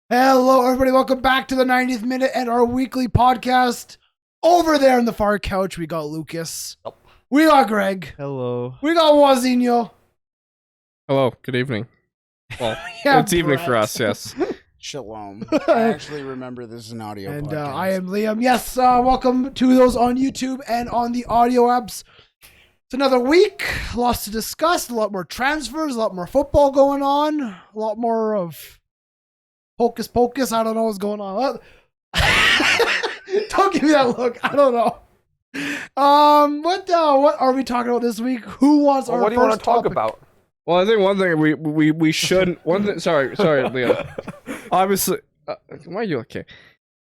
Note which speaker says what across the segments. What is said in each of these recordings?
Speaker 1: Hello, everybody. Welcome back to the 90th minute and our weekly podcast. Over there on the far couch, we got Lucas.
Speaker 2: Yep.
Speaker 1: We got Greg.
Speaker 3: Hello.
Speaker 1: We got Wazinho.
Speaker 3: Hello. Good evening. Well,
Speaker 1: Yeah,
Speaker 3: it's evening
Speaker 1: Brett.
Speaker 3: for us, yes.
Speaker 4: Shalom. I actually remember this is an audio
Speaker 1: And
Speaker 4: podcast.
Speaker 1: I am Liam. Yes, welcome to those on YouTube and on the audio apps. It's another week. Lots to discuss. A lot more transfers. A lot more football going on. A lot more of hocus pocus. I don't know what's going on. Don't give me that look. I don't know. What are we talking about this week? Who wants our
Speaker 2: What do you
Speaker 1: first
Speaker 2: want to talk
Speaker 1: topic?
Speaker 2: about?
Speaker 3: Well, I think one thing we shouldn't. One thing. Sorry, Leo. Obviously, why are you okay?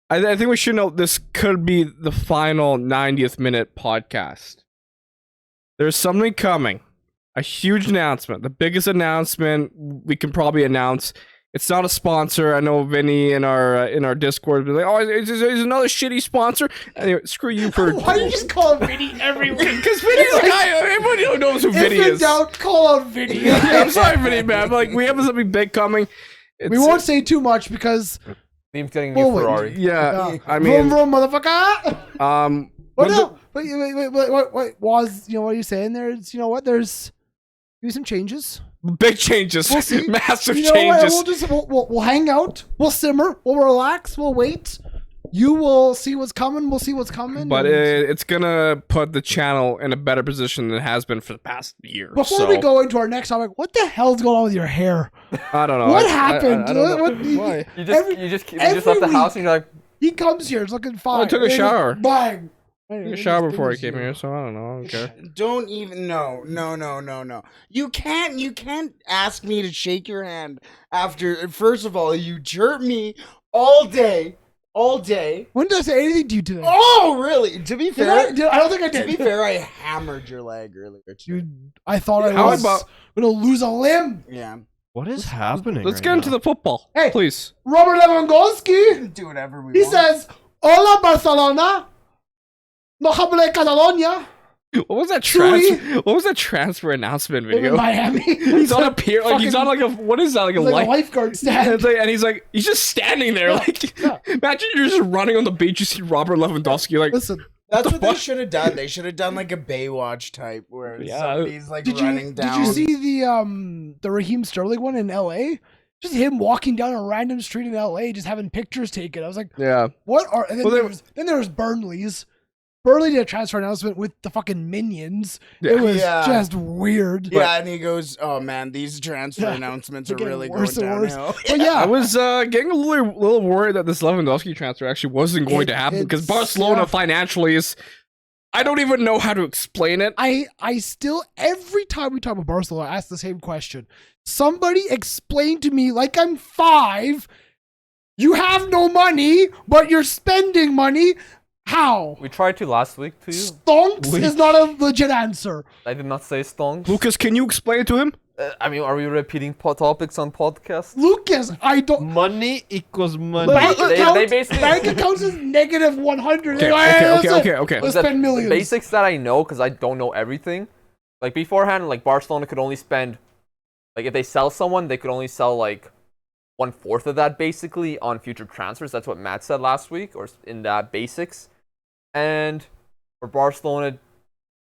Speaker 3: I think we should note this could be the final 90th minute podcast. There's something coming. A huge announcement. The biggest announcement we can probably announce. It's not a sponsor. I know Vinny in our Discord be like, "Oh, it's another shitty sponsor." Anyway, screw you for.
Speaker 1: Why do you just call him Vinny every week?
Speaker 3: Because Vinny's like, everybody knows who Vinny
Speaker 1: If in
Speaker 3: is.
Speaker 1: doubt, call out Vinny.
Speaker 3: Yeah, I'm sorry, Vinny, man. But, like, we have something big coming.
Speaker 1: We won't say too much because
Speaker 2: Liam's getting a new
Speaker 1: Well, wait.
Speaker 2: Ferrari.
Speaker 3: Yeah, I
Speaker 1: vroom
Speaker 3: mean,
Speaker 1: vroom, motherfucker. What
Speaker 3: but
Speaker 1: no? Wait, was what are you saying there? It's, there's maybe some changes.
Speaker 3: big changes,
Speaker 1: We'll see.
Speaker 3: massive
Speaker 1: You know what?
Speaker 3: changes.
Speaker 1: We'll hang out. We'll simmer. We'll relax. We'll wait. You will see what's coming. We'll see what's coming.
Speaker 3: But
Speaker 1: and
Speaker 3: it's gonna put the channel in a better position than it has been for the past year.
Speaker 1: before
Speaker 3: so,
Speaker 1: we go into our next topic, what the hell's going on with your hair?
Speaker 3: I don't know.
Speaker 1: What
Speaker 3: I
Speaker 1: happened?
Speaker 3: don't know.
Speaker 1: What-
Speaker 3: Why?
Speaker 2: You just
Speaker 1: Every-
Speaker 2: you just
Speaker 1: every
Speaker 2: left the house
Speaker 1: week-
Speaker 2: and you're like,
Speaker 1: He comes here, it's looking fine.
Speaker 3: I took a
Speaker 1: And
Speaker 3: shower.
Speaker 1: Bang.
Speaker 3: I took a shower before I came here, so I don't know. I don't care.
Speaker 4: Don't even no. You can't ask me to shake your hand after first of all you chirp me all day.
Speaker 1: When did I say anything to you today?
Speaker 4: Oh really? To be
Speaker 1: Did
Speaker 4: fair,
Speaker 1: I don't think I
Speaker 4: to
Speaker 1: did.
Speaker 4: be fair, I hammered your leg earlier. Today.
Speaker 1: Dude, I thought I
Speaker 3: How
Speaker 1: was
Speaker 3: about-
Speaker 1: gonna lose a limb.
Speaker 4: Yeah.
Speaker 5: What is happening?
Speaker 3: Let's get into the football,
Speaker 1: Hey.
Speaker 3: please.
Speaker 1: Robert Lewandowski,
Speaker 4: Do whatever we
Speaker 1: he
Speaker 4: want.
Speaker 1: says, "Hola Barcelona, no hable Catalonia."
Speaker 3: What was that
Speaker 1: Chewy.
Speaker 3: What was that transfer announcement
Speaker 1: In
Speaker 3: video?
Speaker 1: Miami.
Speaker 3: He's on a pier, like he's on like a what is that, like a
Speaker 1: He's like
Speaker 3: life?
Speaker 1: a lifeguard
Speaker 3: And,
Speaker 1: stand.
Speaker 3: it's like- and he's just standing there, like
Speaker 1: yeah.
Speaker 3: imagine you're just running on the beach, you see Robert Lewandowski, like
Speaker 1: Listen,
Speaker 4: That's what they
Speaker 3: fuck?
Speaker 4: should have done. They should have done like a Baywatch type where
Speaker 3: Yeah.
Speaker 4: somebody's like
Speaker 1: did you
Speaker 4: running down.
Speaker 1: see the Raheem Sterling one in L.A.? Just him walking down a random street in L.A. just having pictures taken. I was like,
Speaker 3: yeah.
Speaker 1: what are? And then
Speaker 3: Well,
Speaker 1: there was Burnley's. Burnley did a transfer announcement with the fucking minions.
Speaker 3: Yeah.
Speaker 1: It was
Speaker 4: Yeah.
Speaker 1: just weird.
Speaker 4: Yeah, and he goes, "Oh man, these transfer
Speaker 1: Yeah,
Speaker 4: announcements
Speaker 1: they're
Speaker 4: are
Speaker 1: getting
Speaker 4: really
Speaker 1: worse
Speaker 4: going
Speaker 1: and worse.
Speaker 4: downhill."
Speaker 1: But yeah,
Speaker 3: I was getting a little worried that this Lewandowski transfer actually wasn't going to happen because
Speaker 1: it's-
Speaker 3: Barcelona
Speaker 1: yeah.
Speaker 3: financially is. I don't even know how to explain it.
Speaker 1: I still, every time we talk about Barcelona, I ask the same question. Somebody explain to me, like I'm 5, you have no money, but you're spending money. How?
Speaker 2: we tried to last week to you.
Speaker 1: Stonks is not a legit answer.
Speaker 2: I did not say stonks.
Speaker 3: Lucas, can you explain it to him?
Speaker 2: I mean, are we repeating topics on podcast?
Speaker 1: Lucas, I don't.
Speaker 5: Money equals money.
Speaker 1: Bank
Speaker 2: they
Speaker 1: account,
Speaker 2: basically-
Speaker 1: bank accounts is negative 100.
Speaker 3: Okay, okay.
Speaker 1: Let's
Speaker 2: The
Speaker 1: spend millions.
Speaker 2: basics that I know, because I don't know everything. Like beforehand, like Barcelona could only spend, like if they sell someone, they could only sell like 1/4 of that basically on future transfers. That's what Matt said last week, or in that basics. And for Barcelona,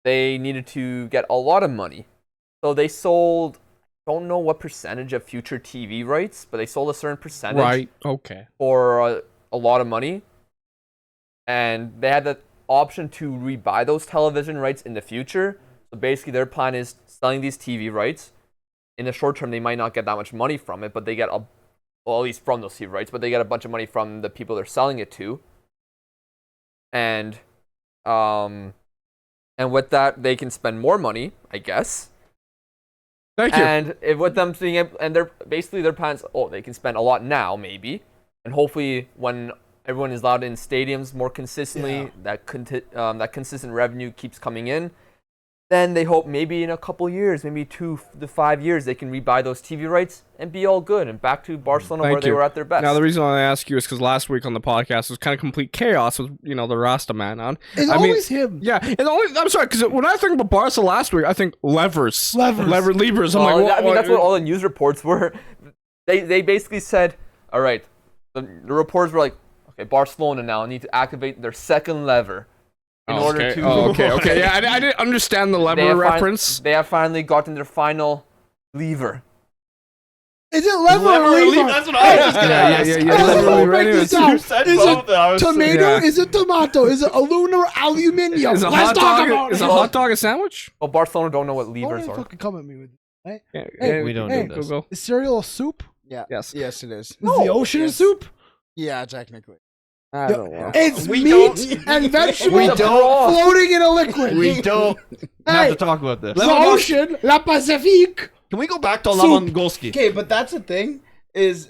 Speaker 2: they needed to get a lot of money. So they sold, don't know what percentage of future TV rights, but they sold a certain percentage
Speaker 3: Right. Okay.
Speaker 2: for a lot of money. And they had the option to rebuy those television rights in the future. So basically their plan is selling these TV rights. In the short term, they might not get that much money from it, but they get well, at least from those TV rights, but they get a bunch of money from the people they're selling it to. And with that, they can spend more money, I guess.
Speaker 3: Thank you.
Speaker 2: And with them seeing it, and they're basically their plans. Oh, they can spend a lot now, maybe, and hopefully when everyone is allowed in stadiums more consistently, that consistent revenue keeps coming in. Then they hope maybe in a couple years, maybe 2 to 5 years, they can rebuy those TV rights and be all good and back to Barcelona
Speaker 3: Thank
Speaker 2: where they
Speaker 3: you.
Speaker 2: were at their best.
Speaker 3: Now the reason I ask you is because last week on the podcast was kind of complete chaos with the Rasta man on.
Speaker 1: It's
Speaker 3: I mean,
Speaker 1: always him.
Speaker 3: Yeah, and I'm sorry because when I think about Barca last week, I think levers.
Speaker 1: Levers.
Speaker 3: I'm
Speaker 2: Well,
Speaker 3: like,
Speaker 2: I mean, that's what all the news reports were. They basically said, all right, the reports were like, okay, Barcelona now need to activate their second lever in order to.
Speaker 3: Okay. Yeah, I didn't understand the lever reference.
Speaker 2: They have finally gotten their final lever.
Speaker 1: Is it lever or lever?
Speaker 5: That's what I was just gonna ask.
Speaker 3: Yeah.
Speaker 1: Break this
Speaker 3: Anyways.
Speaker 1: down.
Speaker 5: You said
Speaker 1: Is
Speaker 5: both,
Speaker 1: it
Speaker 5: I was
Speaker 1: tomato?
Speaker 3: Yeah.
Speaker 1: Is it tomato? Is it aluminum or aluminium?
Speaker 3: Is a
Speaker 1: Let's
Speaker 3: hot
Speaker 1: talk
Speaker 3: dog?
Speaker 1: about
Speaker 3: Is
Speaker 1: it.
Speaker 3: a hot dog a sandwich?
Speaker 2: Well, Barcelona don't know what
Speaker 1: Don't
Speaker 2: levers
Speaker 1: even
Speaker 2: are.
Speaker 1: fucking come at me with it.
Speaker 3: Yeah,
Speaker 5: we don't
Speaker 1: hey,
Speaker 5: do this.
Speaker 3: Go.
Speaker 1: Is cereal a soup?
Speaker 4: Yeah.
Speaker 3: Yes.
Speaker 4: Yes, it is.
Speaker 1: Is the ocean a
Speaker 4: yes.
Speaker 1: soup?
Speaker 4: Yeah, technically.
Speaker 3: I don't know.
Speaker 1: It's
Speaker 5: We
Speaker 1: meat
Speaker 5: don't-
Speaker 1: and vegetables
Speaker 5: We don't-
Speaker 1: floating in a liquid.
Speaker 5: We don't
Speaker 1: Hey,
Speaker 5: have to talk about this.
Speaker 1: the ocean, La Pacifique.
Speaker 5: Can we go back to
Speaker 1: Soup.
Speaker 5: Lewandowski?
Speaker 4: Okay, but that's the thing is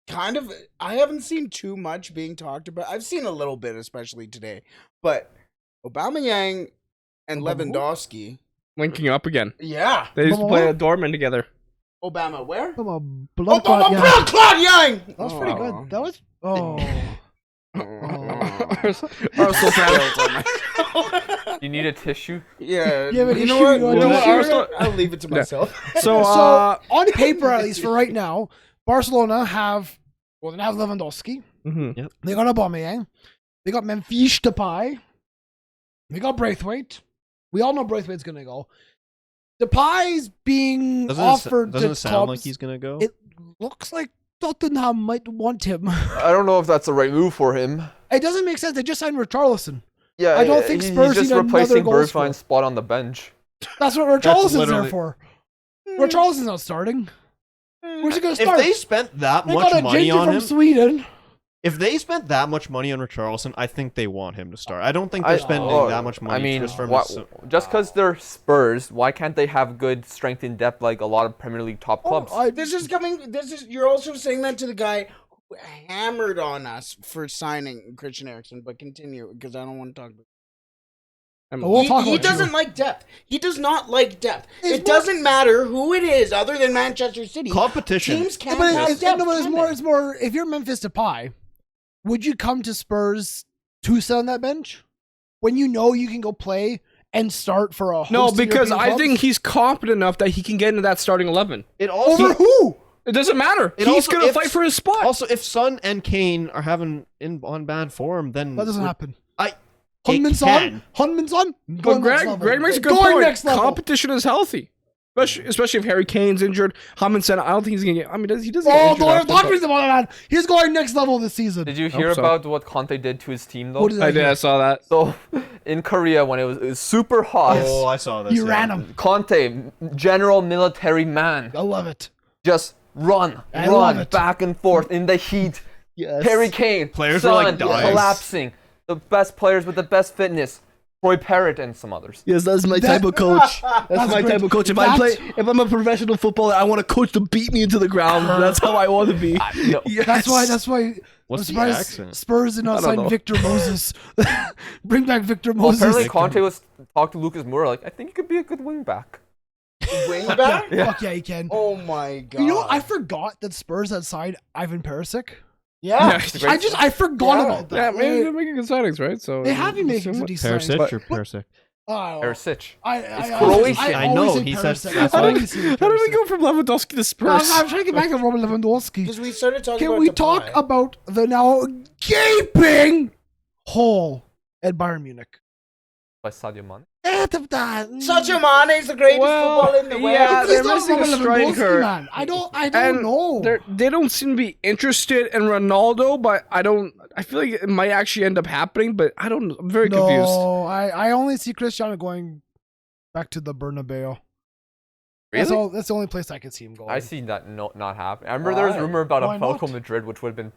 Speaker 4: kind of I haven't seen too much being talked about. I've seen a little bit, especially today. But Aubameyang and
Speaker 1: Obama who?
Speaker 4: Lewandowski.
Speaker 3: Linking up again.
Speaker 4: Yeah.
Speaker 3: They used to
Speaker 1: Obama
Speaker 3: play
Speaker 1: what?
Speaker 3: at Dortmund together.
Speaker 4: Obama where?
Speaker 1: Come on,
Speaker 4: Oh,
Speaker 1: blood clot, yeah.
Speaker 4: blood clot Yang!
Speaker 1: That was pretty good. That was.
Speaker 3: Arsenal fan.
Speaker 2: You need a tissue.
Speaker 4: Yeah.
Speaker 1: Yeah, but
Speaker 4: you know
Speaker 1: issue,
Speaker 4: what?
Speaker 1: you know
Speaker 4: You know
Speaker 1: what,
Speaker 4: what?
Speaker 3: Arsenal-
Speaker 4: I'll leave it to myself.
Speaker 3: So,
Speaker 1: So on paper, at least for right now, Barcelona have they have Lewandowski.
Speaker 3: mhm.
Speaker 1: They got Aubameyang. They got Memphis Depay. They got Braithwaite. We all know Braithwaite's gonna go. Depay's being offered
Speaker 5: doesn't
Speaker 1: to
Speaker 5: it sound
Speaker 1: clubs.
Speaker 5: like he's gonna go?
Speaker 1: It looks like Tottenham might want him.
Speaker 2: I don't know if that's the right move for him.
Speaker 1: It doesn't make sense. They just signed Richarlison.
Speaker 2: Yeah,
Speaker 1: I don't think Spurs
Speaker 2: he's just
Speaker 1: need another
Speaker 2: replacing
Speaker 1: goal scorer.
Speaker 2: Bergwijn's spot on the bench.
Speaker 1: That's what Richarlison's there
Speaker 5: literally-
Speaker 1: for. Richarlison's not starting. Where's he gonna
Speaker 5: If
Speaker 1: start?
Speaker 5: they spent that
Speaker 1: They
Speaker 5: much
Speaker 1: got a
Speaker 5: money
Speaker 1: ginger
Speaker 5: on
Speaker 1: from
Speaker 5: him,
Speaker 1: Sweden.
Speaker 5: if they spent that much money on Richarlison, I think they want him to start. I don't think they're spending that much money
Speaker 2: I mean,
Speaker 5: just for him.
Speaker 2: just because they're Spurs, why can't they have good strength in depth like a lot of Premier League top clubs?
Speaker 4: You're also saying that to the guy who hammered on us for signing Christian Eriksen, but continue because I don't want to talk about
Speaker 1: We'll talk
Speaker 4: he
Speaker 1: about
Speaker 4: doesn't
Speaker 1: you.
Speaker 4: like depth. He does not like depth.
Speaker 1: It's
Speaker 4: It doesn't matter who it is other than Manchester City.
Speaker 5: Competition.
Speaker 4: Teams can't
Speaker 1: But
Speaker 4: have
Speaker 1: it's,
Speaker 4: depth.
Speaker 1: no, but it's
Speaker 4: can
Speaker 1: more.
Speaker 4: they?
Speaker 1: It's more. If you're Memphis Depay, would you come to Spurs to sit on that bench when you know you can go play and start for a host
Speaker 3: No,
Speaker 1: of
Speaker 3: because
Speaker 1: European
Speaker 3: I
Speaker 1: clubs?
Speaker 3: think he's competent enough that he can get into that starting 11.
Speaker 5: It also
Speaker 1: over who?
Speaker 3: It doesn't matter.
Speaker 5: It
Speaker 3: He's
Speaker 5: also-
Speaker 3: gonna
Speaker 5: if-
Speaker 3: fight for his spot.
Speaker 5: Also, if Son and Kane are having on bad form, then
Speaker 1: That doesn't happen.
Speaker 5: It
Speaker 1: Hunman's
Speaker 5: can.
Speaker 1: on. Hunman's on.
Speaker 3: But
Speaker 1: Going next
Speaker 3: Greg
Speaker 1: level.
Speaker 3: makes a good
Speaker 1: Going
Speaker 3: point.
Speaker 1: next level.
Speaker 3: Competition is healthy, especially if Harry Kane's injured. Hammond said, "I don't think he's gonna get." I mean, he doesn't. Get
Speaker 1: Oh,
Speaker 3: injured
Speaker 1: don't
Speaker 3: often,
Speaker 1: talk
Speaker 3: but-
Speaker 1: to me about that. He's going next level this season.
Speaker 2: Did you
Speaker 3: Hope
Speaker 2: hear
Speaker 3: so.
Speaker 2: about what Conte did to his team though?
Speaker 1: What did
Speaker 3: I did. I saw that.
Speaker 2: So, in Korea, when it was super hot,
Speaker 5: Oh, I saw this.
Speaker 1: You
Speaker 5: yeah.
Speaker 1: ran him.
Speaker 2: Conte, general military man,
Speaker 1: I love it.
Speaker 2: just run
Speaker 1: I love
Speaker 2: run
Speaker 1: it.
Speaker 2: back and forth in the heat.
Speaker 1: Yes.
Speaker 2: Harry Kane,
Speaker 5: Players were, like,
Speaker 2: Son,
Speaker 5: dying.
Speaker 2: collapsing. The best players with the best fitness. Roy Parrott and some others.
Speaker 3: Yes, that's my
Speaker 1: type of
Speaker 3: coach.
Speaker 1: That's my great. type of
Speaker 3: coach.
Speaker 1: That's-
Speaker 3: if I'm a professional footballer, I want a coach to beat me into the ground. That's how I want to be.
Speaker 2: No,
Speaker 1: That's why.
Speaker 5: What's
Speaker 1: I'm
Speaker 5: the
Speaker 1: surprised
Speaker 5: accent?
Speaker 1: Spurs did not
Speaker 3: I don't
Speaker 1: sign
Speaker 3: know.
Speaker 1: Victor Moses. Bring back Victor
Speaker 2: well,
Speaker 1: Moses.
Speaker 2: apparently Conte was talked to Lucas Moura like, I think he could be a good wing back.
Speaker 4: Wing back?
Speaker 1: Fuck yeah, he can.
Speaker 4: Oh my god.
Speaker 1: You know, I forgot that Spurs had signed Ivan Perisic.
Speaker 4: Yeah.
Speaker 1: I forgot
Speaker 4: Yeah.
Speaker 1: about that.
Speaker 3: Yeah, maybe they're making good signings, right? So
Speaker 1: They have been making some decent signings.
Speaker 5: Perisic or Perisic?
Speaker 2: Perisic.
Speaker 1: It's
Speaker 2: Croatian.
Speaker 5: I know, he said that's
Speaker 3: How
Speaker 5: why.
Speaker 3: did we go from Lewandowski to Spurs?
Speaker 1: I'm trying to get back to Robert Lewandowski.
Speaker 4: Because we started talking
Speaker 1: Can
Speaker 4: about
Speaker 1: we
Speaker 4: Depay.
Speaker 1: talk about the now gaping hole at Bayern Munich?
Speaker 2: By Sadio Mane.
Speaker 4: Sadio Mane is the greatest footballer in the world.
Speaker 3: yeah, they're
Speaker 1: He's not
Speaker 3: missing a
Speaker 1: Robert
Speaker 3: striker.
Speaker 1: Lewandowski, man. I don't
Speaker 3: And
Speaker 1: know.
Speaker 3: They don't seem to be interested in Ronaldo, but I feel like it might actually end up happening, but I don't. I'm very confused.
Speaker 1: No, I only see Cristiano going back to the Bernabeu. That's
Speaker 3: Really?
Speaker 1: all. That's the only place I can see him going.
Speaker 2: I see that not happening. I remember there was a rumor about
Speaker 1: Why
Speaker 2: a Falco
Speaker 1: not?
Speaker 2: Madrid, which would have been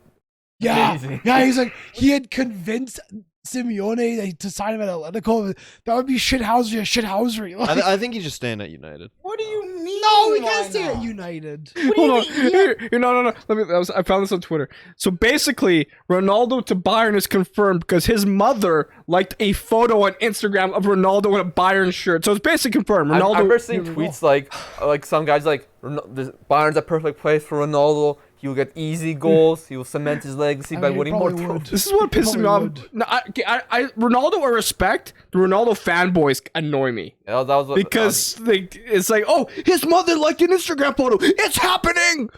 Speaker 1: Yeah,
Speaker 2: amazing.
Speaker 1: yeah. He's like he had convinced Simeone to sign him at Atletico. That would be shithousery. Like,
Speaker 5: I think he's just staying at United.
Speaker 4: What do you mean?
Speaker 1: no, we
Speaker 4: why
Speaker 1: can't stay at
Speaker 4: not?
Speaker 1: United.
Speaker 3: Hold on. Here, no. I found this on Twitter. So basically, Ronaldo to Bayern is confirmed because his mother liked a photo on Instagram of Ronaldo in a Bayern shirt. So it's basically confirmed.
Speaker 2: I
Speaker 3: Ronaldo.
Speaker 2: remember seeing tweets like some guys like Bayern's a perfect place for Ronaldo. He will get easy goals. He will cement his legacy
Speaker 1: I
Speaker 2: by
Speaker 1: mean, he
Speaker 2: winning more
Speaker 1: probably would.
Speaker 2: trophies.
Speaker 3: This is what pisses me off.
Speaker 1: Probably would.
Speaker 3: No, Ronaldo, I respect. The Ronaldo fanboys annoy me
Speaker 2: Yeah, that was what,
Speaker 3: because it's like, oh, his mother liked an Instagram photo. It's happening.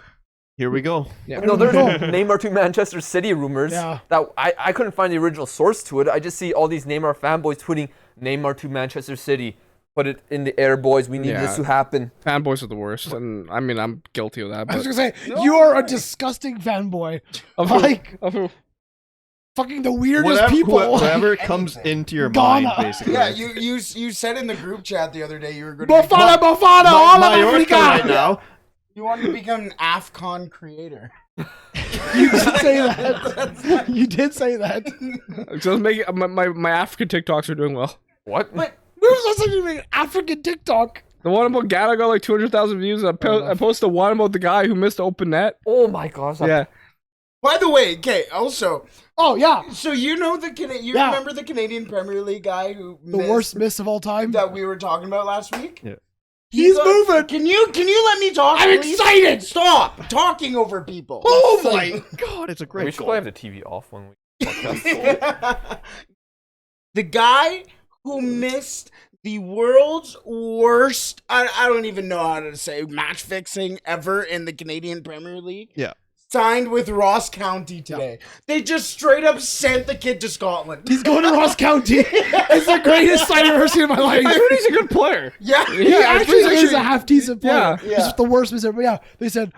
Speaker 5: Here we go.
Speaker 3: Yeah.
Speaker 2: No, there's Neymar to Manchester City rumors.
Speaker 1: Yeah.
Speaker 2: That I couldn't find the original source to it. I just see all these Neymar fanboys tweeting Neymar to Manchester City. Put it in the air, boys. We need this to happen.
Speaker 3: Fanboys are the worst, and I mean I'm guilty of that.
Speaker 1: I was
Speaker 3: But
Speaker 1: gonna say you are a disgusting fanboy.
Speaker 3: of who?
Speaker 1: Like
Speaker 3: Of who?
Speaker 1: fucking the weirdest people.
Speaker 5: Whatever comes into your
Speaker 1: Ghana.
Speaker 5: mind, basically.
Speaker 4: Yeah, you said in the group chat the other day you were going
Speaker 1: Bafana, all of
Speaker 5: Mallorca right
Speaker 1: Africa.
Speaker 5: now.
Speaker 4: you wanted to become an AFCON creator.
Speaker 1: You did say that. You did say that.
Speaker 3: So my African TikToks are doing well.
Speaker 2: What?
Speaker 1: Where's that something like an African TikTok?
Speaker 3: The one about Ghana got like 200,000 views. I posted one about the guy who missed the open net.
Speaker 2: Oh my gosh.
Speaker 3: Yeah.
Speaker 4: By the way, okay, also,
Speaker 1: Oh yeah,
Speaker 4: so you know remember the Canadian Premier League guy who
Speaker 1: the worst miss of all time.
Speaker 4: that we were talking about last week?
Speaker 5: Yeah.
Speaker 1: He's moving.
Speaker 4: Can you let me talk?
Speaker 1: I'm
Speaker 4: please?
Speaker 1: excited.
Speaker 4: Stop talking over people.
Speaker 5: Oh my god, it's a
Speaker 2: We
Speaker 5: great
Speaker 2: should
Speaker 5: goal.
Speaker 2: probably have the TV off when we podcast.
Speaker 4: The guy who missed the world's worst, I don't even know how to say, match fixing ever in the Canadian Premier League.
Speaker 5: Yeah.
Speaker 4: Signed with Ross County today. They just straight up sent the kid to Scotland.
Speaker 1: He's going to Ross County. It's the greatest sight I've ever seen in my life.
Speaker 3: I heard he's a good player.
Speaker 4: Yeah.
Speaker 1: He actually is a half decent player.
Speaker 3: Yeah.
Speaker 1: It's just the worst miss ever. Yeah, they said,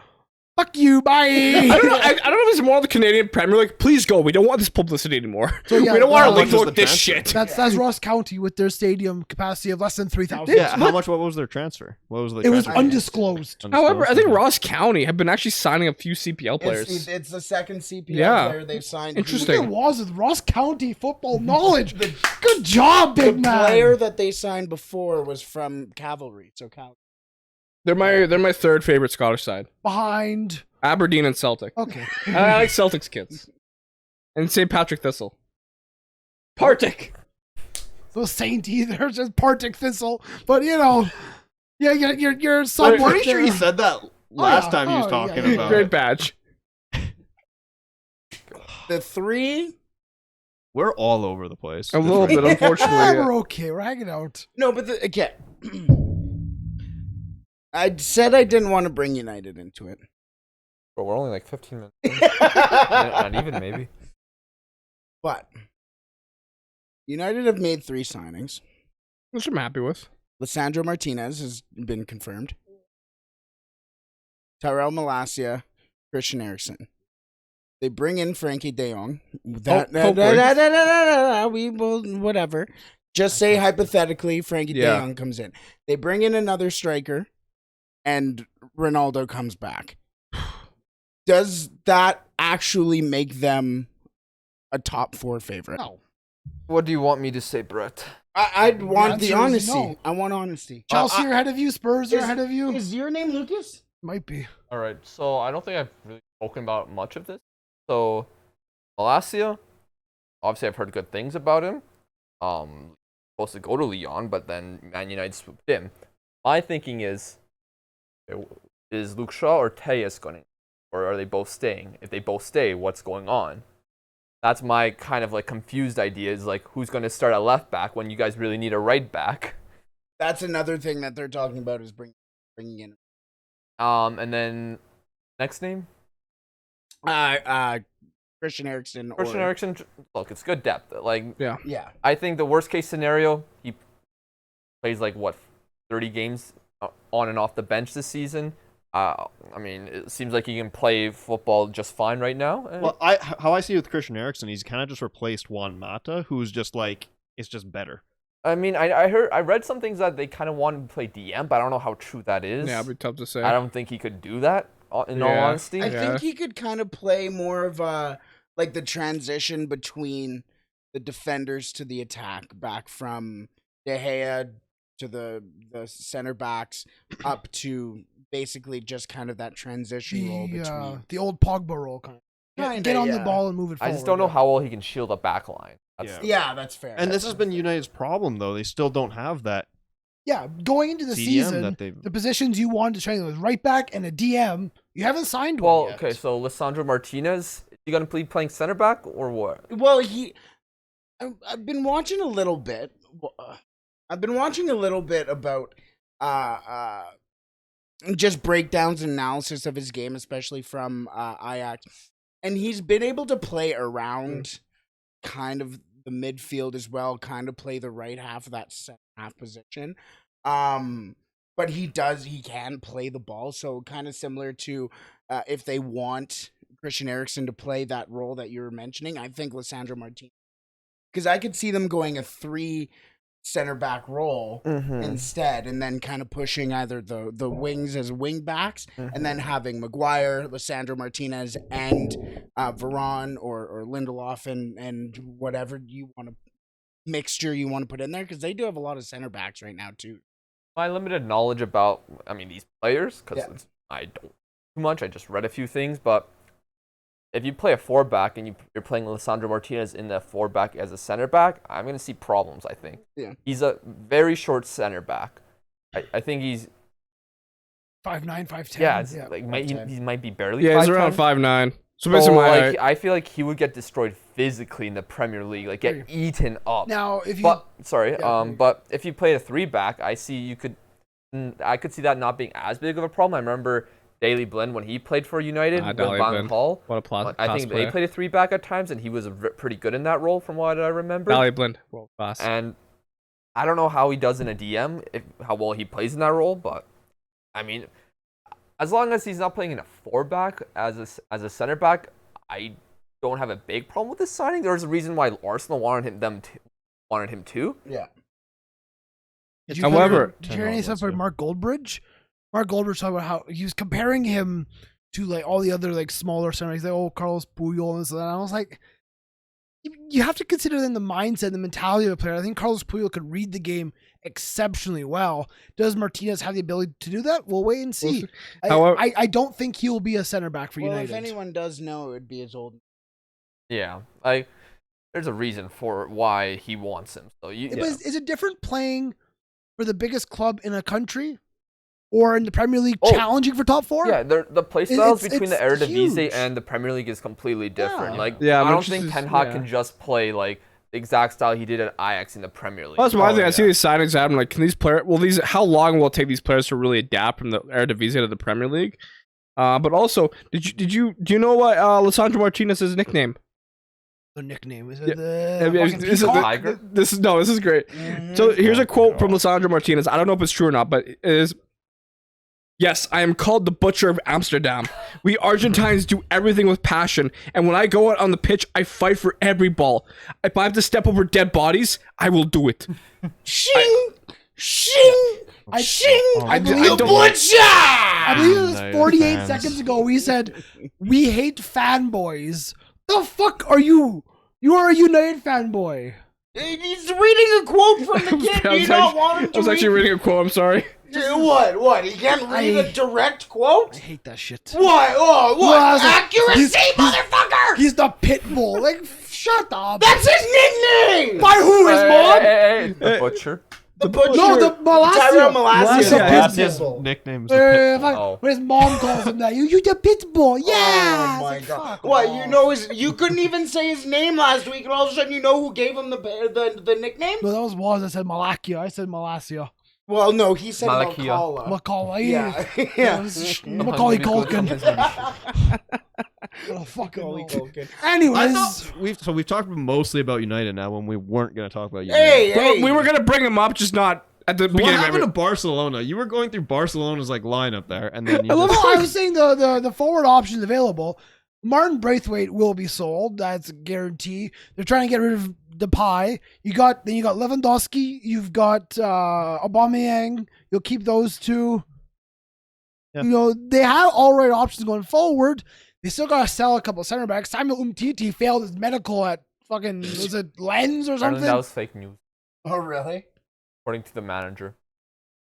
Speaker 1: "Fuck you, bye."
Speaker 3: I don't know. I don't know if it's more of the Canadian Premier League. Please go. We don't want this publicity anymore.
Speaker 1: So, yeah,
Speaker 3: we don't want
Speaker 1: how
Speaker 3: our league
Speaker 5: much
Speaker 3: to
Speaker 5: is
Speaker 3: look
Speaker 5: the
Speaker 3: this
Speaker 5: transfer?
Speaker 3: shit.
Speaker 1: That's Ross County with their stadium capacity of less than 3,000.
Speaker 5: Yeah, how much? What was their transfer? What was the
Speaker 1: It was
Speaker 5: transfer?
Speaker 1: undisclosed.
Speaker 3: However, I think
Speaker 5: Okay.
Speaker 3: Ross County have been actually signing a few CPL players.
Speaker 4: It's the second CPL
Speaker 3: Yeah.
Speaker 4: player they've signed.
Speaker 3: Interesting.
Speaker 1: Look at Waz with Ross County football knowledge. Good job,
Speaker 4: The
Speaker 1: big man.
Speaker 4: player that they signed before was from Cavalry, so
Speaker 3: They're my third favorite Scottish side.
Speaker 1: Behind.
Speaker 3: Aberdeen and Celtic.
Speaker 1: Okay.
Speaker 3: I like Celtics kids. And St. Patrick Thistle. Partick.
Speaker 1: Those Saint either, just Partick Thistle. But you know, yeah, you're
Speaker 5: I'm
Speaker 1: somewhat
Speaker 5: pretty sure he
Speaker 1: there.
Speaker 5: said that last
Speaker 1: yeah.
Speaker 5: time he was
Speaker 1: Oh,
Speaker 5: talking
Speaker 1: yeah.
Speaker 5: about
Speaker 3: Great
Speaker 5: it.
Speaker 3: badge.
Speaker 4: the three.
Speaker 5: We're all over the place.
Speaker 3: A little bit, unfortunately.
Speaker 1: Ah,
Speaker 3: yeah.
Speaker 1: we're okay. We're hanging out.
Speaker 4: No, but again, I said I didn't want to bring United into it.
Speaker 2: But we're only like 15 minutes. Not even, maybe.
Speaker 4: But United have made 3 signings.
Speaker 3: Which I'm happy with.
Speaker 4: Lissandro Martinez has been confirmed. Tyrell Malacia, Christian Eriksen. They bring in Frankie De Jong. We will, whatever. Just say hypothetically, Frankie De Jong comes in. They bring in another striker, and Ronaldo comes back. Does that actually make them a top 4 favorite?
Speaker 1: No.
Speaker 2: What do you want me to say, Brett?
Speaker 4: I'd want
Speaker 1: The
Speaker 4: the
Speaker 1: answer is
Speaker 4: honesty.
Speaker 1: no.
Speaker 4: I want honesty.
Speaker 1: Chelsea are ahead of you. Spurs are
Speaker 4: is-
Speaker 1: ahead of you.
Speaker 4: Is your name Lucas?
Speaker 1: Might be.
Speaker 2: All right, so I don't think I've really spoken about much of this. So, Malacia, obviously I've heard good things about him. Supposed to go to Lyon, but then Man United swooped in. My thinking is Luke Shaw or Tejas going, or are they both staying? If they both stay, what's going on? That's my kind of like confused idea. Is like who's going to start at left back when you guys really need a right back?
Speaker 4: That's another thing that they're talking about is bringing in.
Speaker 2: And then next name.
Speaker 4: Christian Eriksen.
Speaker 2: Christian Eriksen, look, it's good depth. Like,
Speaker 4: Yeah.
Speaker 2: I think the worst case scenario, he plays like 30 games on and off the bench this season. I mean, it seems like he can play football just fine right now.
Speaker 5: Well, how I see it with Christian Eriksen, he's kind of just replaced Juan Mata, who's just like, it's just better.
Speaker 2: I mean, I read some things that they kind of wanted to play DM, but I don't know how true that is.
Speaker 3: Yeah, it'd be tough to say.
Speaker 2: I don't think he could do that. In all honesty,
Speaker 4: I think he could kind of play more of a like the transition between the defenders to the attack, back from De Gea to the center backs up to basically just kind of that transition role between.
Speaker 1: The old Pogba role kind of. Get on the ball and move it forward.
Speaker 2: I just don't know how well he can shield a back line.
Speaker 4: Yeah, that's fair.
Speaker 5: And this has been United's problem, though. They still don't have that.
Speaker 1: Yeah, going into the
Speaker 5: CDM
Speaker 1: season,
Speaker 5: that they've-
Speaker 1: the positions you wanted to train was right back and a DM. You haven't signed
Speaker 2: Well,
Speaker 1: one yet.
Speaker 2: okay, so Lissandro Martinez, is he going to be playing center back or what?
Speaker 4: Well, I've been watching a little bit. I've been watching a little bit about just breakdowns and analysis of his game, especially from Ajax. And he's been able to play around kind of the midfield as well, kind of play the right half of that center half position. But he can play the ball. So kind of similar to if they want Christian Eriksen to play that role that you were mentioning, I think Lisandro Martinez. Because I could see them going a 3 center back role instead, and then kind of pushing either the wings as wing backs, and then having Maguire, Lisandro Martinez, and Varane or Lindelof and whatever mixture you want to put in there, because they do have a lot of center backs right now too.
Speaker 2: My limited knowledge about, these players, because I don't too much. I just read a few things, but if you play a 4-back and you're playing Lisandro Martinez in the 4-back as a center back, I'm going to see problems, I think.
Speaker 4: Yeah.
Speaker 2: He's a very short center back. I think he's
Speaker 1: 5'9", 5'10".
Speaker 2: Yeah, he might be barely 5'10".
Speaker 3: He's around 5'9". So basically,
Speaker 2: I feel like he would get destroyed physically in the Premier League, like get eaten up.
Speaker 1: Now, if you
Speaker 2: but if you played a 3-back, I could see that not being as big of a problem. I remember Daley Blind when he played for United with Van Gaal.
Speaker 3: What a class
Speaker 2: I think they played a 3-back at times, and he was pretty good in that role, from what I remember.
Speaker 3: Daley Blind, world class.
Speaker 2: And I don't know how he does in a DM, how well he plays in that role, but as long as he's not playing in a 4-back as a center back, I don't have a big problem with this signing. There's a reason why Arsenal wanted him too.
Speaker 4: Yeah.
Speaker 1: Did you
Speaker 3: However,
Speaker 1: hear any stuff about Mark Goldbridge? Mark Goldbridge talked about how he was comparing him to like all the other like smaller centers. He's like, Carlos Puyol and stuff. And I was like, you have to consider then the mindset and the mentality of a player. I think Carlos Puyol could read the game exceptionally well. Does Martinez have the ability to do that? We'll wait and see.
Speaker 3: However,
Speaker 1: I don't think he'll be a center back for United.
Speaker 4: If anyone does know, it would be his old.
Speaker 2: Yeah, there's a reason for why he wants him. So
Speaker 1: Is it different playing for the biggest club in a country or in the Premier League challenging for top 4?
Speaker 2: Yeah, the play styles between the Eredivisie
Speaker 1: huge.
Speaker 2: and the Premier League is completely different.
Speaker 1: Yeah.
Speaker 2: I don't think Ten Hag can just play like the exact style he did at Ajax in the Premier League.
Speaker 3: That's my thing. I see these signings. I'm like, can these players? Well, how long will it take these players to really adapt from the Eredivisie to the Premier League? But also, do you know what Lisandro Martinez's nickname?
Speaker 1: The nickname is
Speaker 3: Yeah.
Speaker 1: it
Speaker 2: Tiger?
Speaker 3: This is great. So here's a quote from Lisandro Martinez. I don't know if it's true or not, but it is. Yes, I am called the Butcher of Amsterdam. We Argentines do everything with passion, and when I go out on the pitch, I fight for every ball. If I have to step over dead bodies, I will do it.
Speaker 4: Shing! Shing!
Speaker 1: I believe
Speaker 4: The Butcher!
Speaker 1: I believe it was 48
Speaker 5: fans.
Speaker 1: seconds ago. We said, we hate fanboys. The fuck are you? You are a United fanboy.
Speaker 4: He's reading a quote from the kid. Do you not want him to
Speaker 3: I was actually reading a quote. I'm sorry.
Speaker 4: What? He can't read a direct quote?
Speaker 1: I hate that shit.
Speaker 4: What? Oh, what?
Speaker 1: Well, I was like,
Speaker 4: Accuracy, motherfucker!
Speaker 1: He's the pit bull. Like, shut up.
Speaker 4: That's his nickname!
Speaker 1: By who? His mom?
Speaker 2: Hey, the Butcher.
Speaker 4: The Butcher.
Speaker 1: No, the Malacia.
Speaker 4: Tyrell Malacia.
Speaker 3: Malacia.
Speaker 5: His nickname is the Pit Bull.
Speaker 1: When his mom calls him that, you the pit bull. Yeah.
Speaker 4: Oh my
Speaker 1: It's like,
Speaker 4: god!
Speaker 1: fuck
Speaker 4: What
Speaker 1: off.
Speaker 4: you couldn't even say his name last week, and all of a sudden you know who gave him the nickname?
Speaker 1: No, that was Waz. I said Malakia. I said Malacia.
Speaker 4: Well, no, he said
Speaker 2: Malakia.
Speaker 4: Malcala.
Speaker 1: Macaulay.
Speaker 4: Yeah,
Speaker 1: Yeah.
Speaker 4: yeah.
Speaker 1: Macaulay Culkin. Oh, fucking
Speaker 4: Macaulay
Speaker 1: hell.
Speaker 4: Culkin.
Speaker 1: Anyways.
Speaker 5: We've talked mostly about United now when we weren't going to talk about United.
Speaker 4: Hey,
Speaker 3: We were gonna bring him up, just not at the
Speaker 5: What
Speaker 3: beginning of
Speaker 5: happened
Speaker 3: it.
Speaker 5: to Barcelona? You were going through Barcelona's lineup there, and then you
Speaker 1: No,
Speaker 5: just,
Speaker 1: I was saying the forward options available. Martin Braithwaite will be sold. That's a guarantee. They're trying to get rid of Depay. You got Lewandowski. You've got Aubameyang. You'll keep those two.
Speaker 5: Yeah.
Speaker 1: You know, they have all right options going forward. They still got to sell a couple of center backs. Samuel Umtiti failed his medical at fucking, was it Lens or
Speaker 2: Apparently
Speaker 1: something?
Speaker 2: that was fake news,
Speaker 4: Oh, really?
Speaker 2: according to the manager.